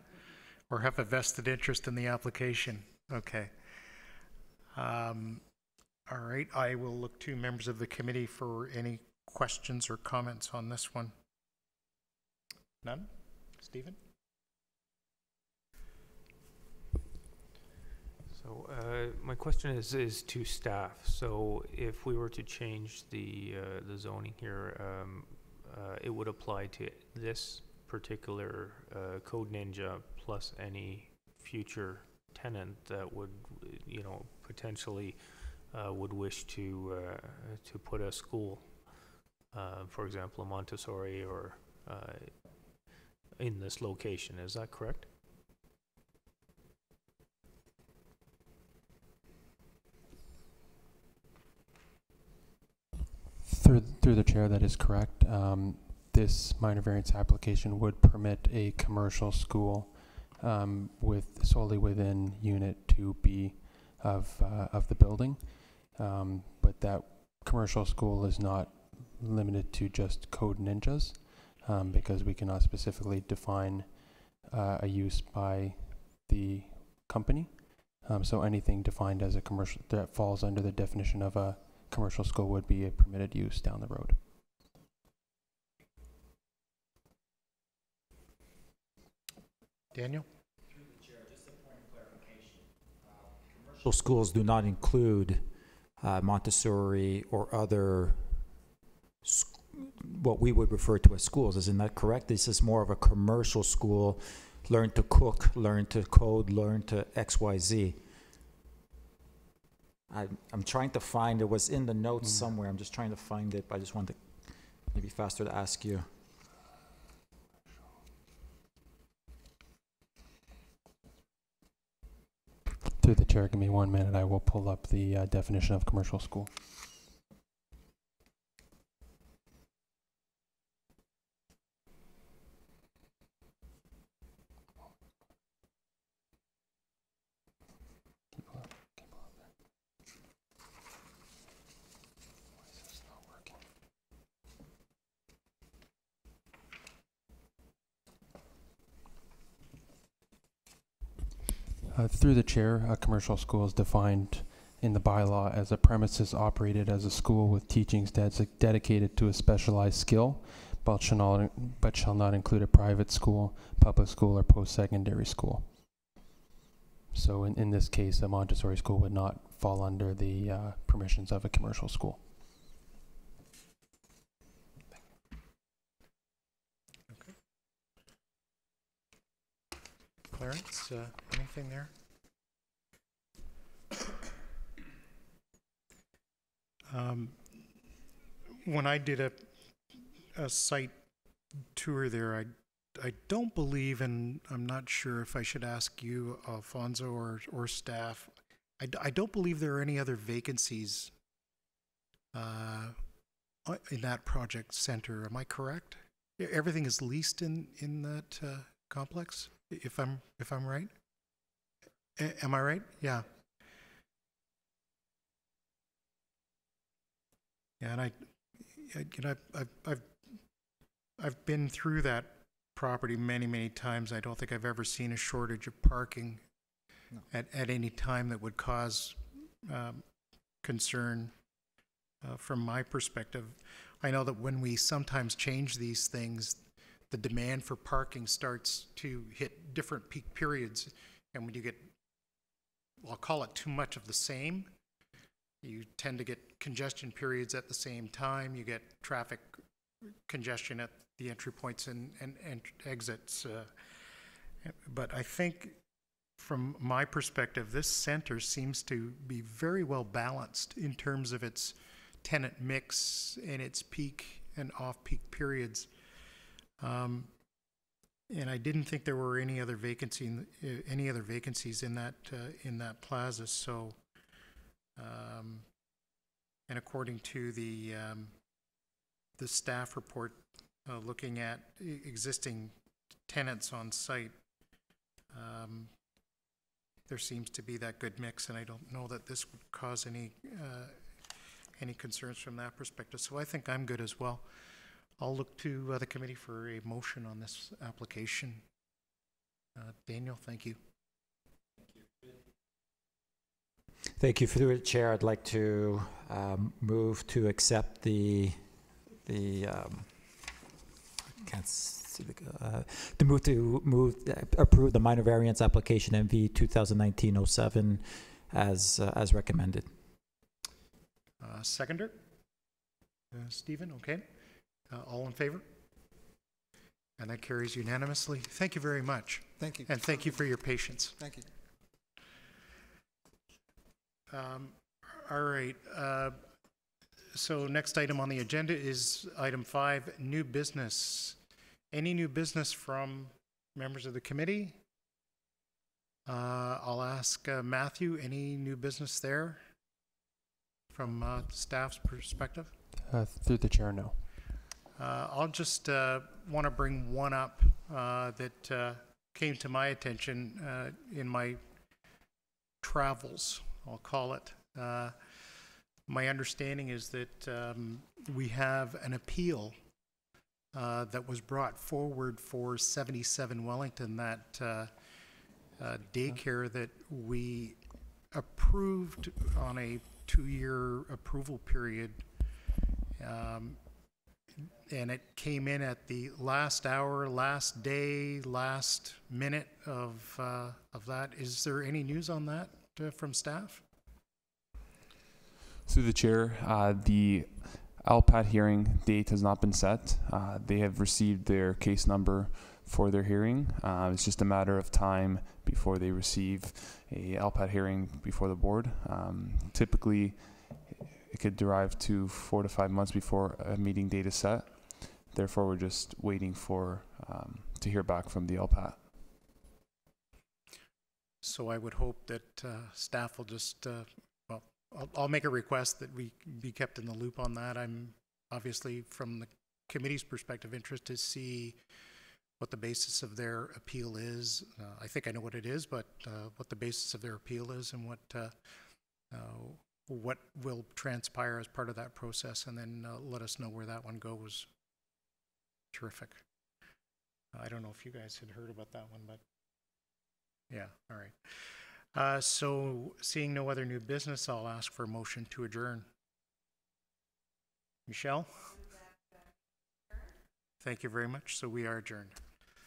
have a vested interest in the application. Okay. All right. I will look to members of the committee for any questions or comments on this one. None? Stephen? So my question is to staff. So if we were to change the zoning here, it would apply to this particular Code Ninja plus any future tenant that would, you know, potentially would wish to put a school, for example, a Montessori or in this location. Is that correct? Through the chair, that is correct. This minor variance application would permit a commercial school solely within Unit 2B of the building, but that commercial school is not limited to just Code Ninjas, because we cannot specifically define a use by the company. So anything defined as a commercial that falls under the definition of a commercial school would be a permitted use down the road. Daniel? Through the chair, just a point of clarification. Commercial schools do not include Montessori or other what we would refer to as schools. Isn't that correct? This is more of a commercial school. Learn to cook, learn to code, learn to XYZ. I'm trying to find, it was in the notes somewhere. I'm just trying to find it, but I just wanted to, maybe faster to ask you. Through the chair, give me 1 minute. I will pull up the definition of commercial school. Through the chair, a commercial school is defined in the bylaw as a premises operated as a school with teachings dedicated to a specialized skill, but shall not include a private school, public school, or post-secondary school. So in this case, a Montessori school would not fall under the permissions of a commercial school. Okay. Clarence, anything there? When I did a site tour there, I don't believe, and I'm not sure if I should ask you, Alfonso, or staff, I don't believe there are any other vacancies in that project center. Am I correct? Everything is leased in that complex, if I'm right? Am I right? Yeah. Yeah, and I've been through that property many times. I don't think I've ever seen a shortage of parking at any time that would cause concern from my perspective. I know that when we sometimes change these things, the demand for parking starts to hit different peak periods, and when you get, well, I'll call it too much of the same, you tend to get congestion periods at the same time. You get traffic congestion at the entry points and exits. But I think from my perspective, this center seems to be very well balanced in terms of its tenant mix and its peak and off-peak periods. And I didn't think there were any other vacancies in that plaza. So. And according to the staff report, looking at existing tenants on site, there seems to be that good mix, and I don't know that this would cause any concerns from that perspective. So I think I'm good as well. I'll look to the committee for a motion on this application. Daniel, thank you. Thank you. Through the chair, I'd like to move to accept approve the minor variance application MV 2019-07 as recommended. Seconder? Stephen, okay. All in favor? And that carries unanimously. Thank you very much. Thank you. And thank you for your patience. Thank you. All right. So next item on the agenda is item 5, new business. Any new business from members of the committee? I'll ask Matthew, any new business there from staff's perspective? Through the chair, no. I'll just want to bring one up that came to my attention in my travels, I'll call it. My understanding is that we have an appeal that was brought forward for 77 Wellington, that daycare that we approved on a 2-year approval period. And it came in at the last hour, last day, last minute of that. Is there any news on that from staff? Through the chair, the LPAT hearing date has not been set. They have received their case number for their hearing. It's just a matter of time before they receive a LPAT hearing before the board. Typically, it could derive to 4 to 5 months before a meeting date is set. Therefore, we're just waiting for to hear back from the LPAT. So I would hope that staff will just, well, I'll make a request that we be kept in the loop on that. I'm obviously, from the committee's perspective, interested to see what the basis of their appeal is. I think I know what it is, but what the basis of their appeal is and what will transpire as part of that process, and then let us know where that one goes. Terrific. I don't know if you guys had heard about that one, but yeah, all right. So seeing no other new business, I'll ask for a motion to adjourn. Michelle? Thank you very much. So we are adjourned.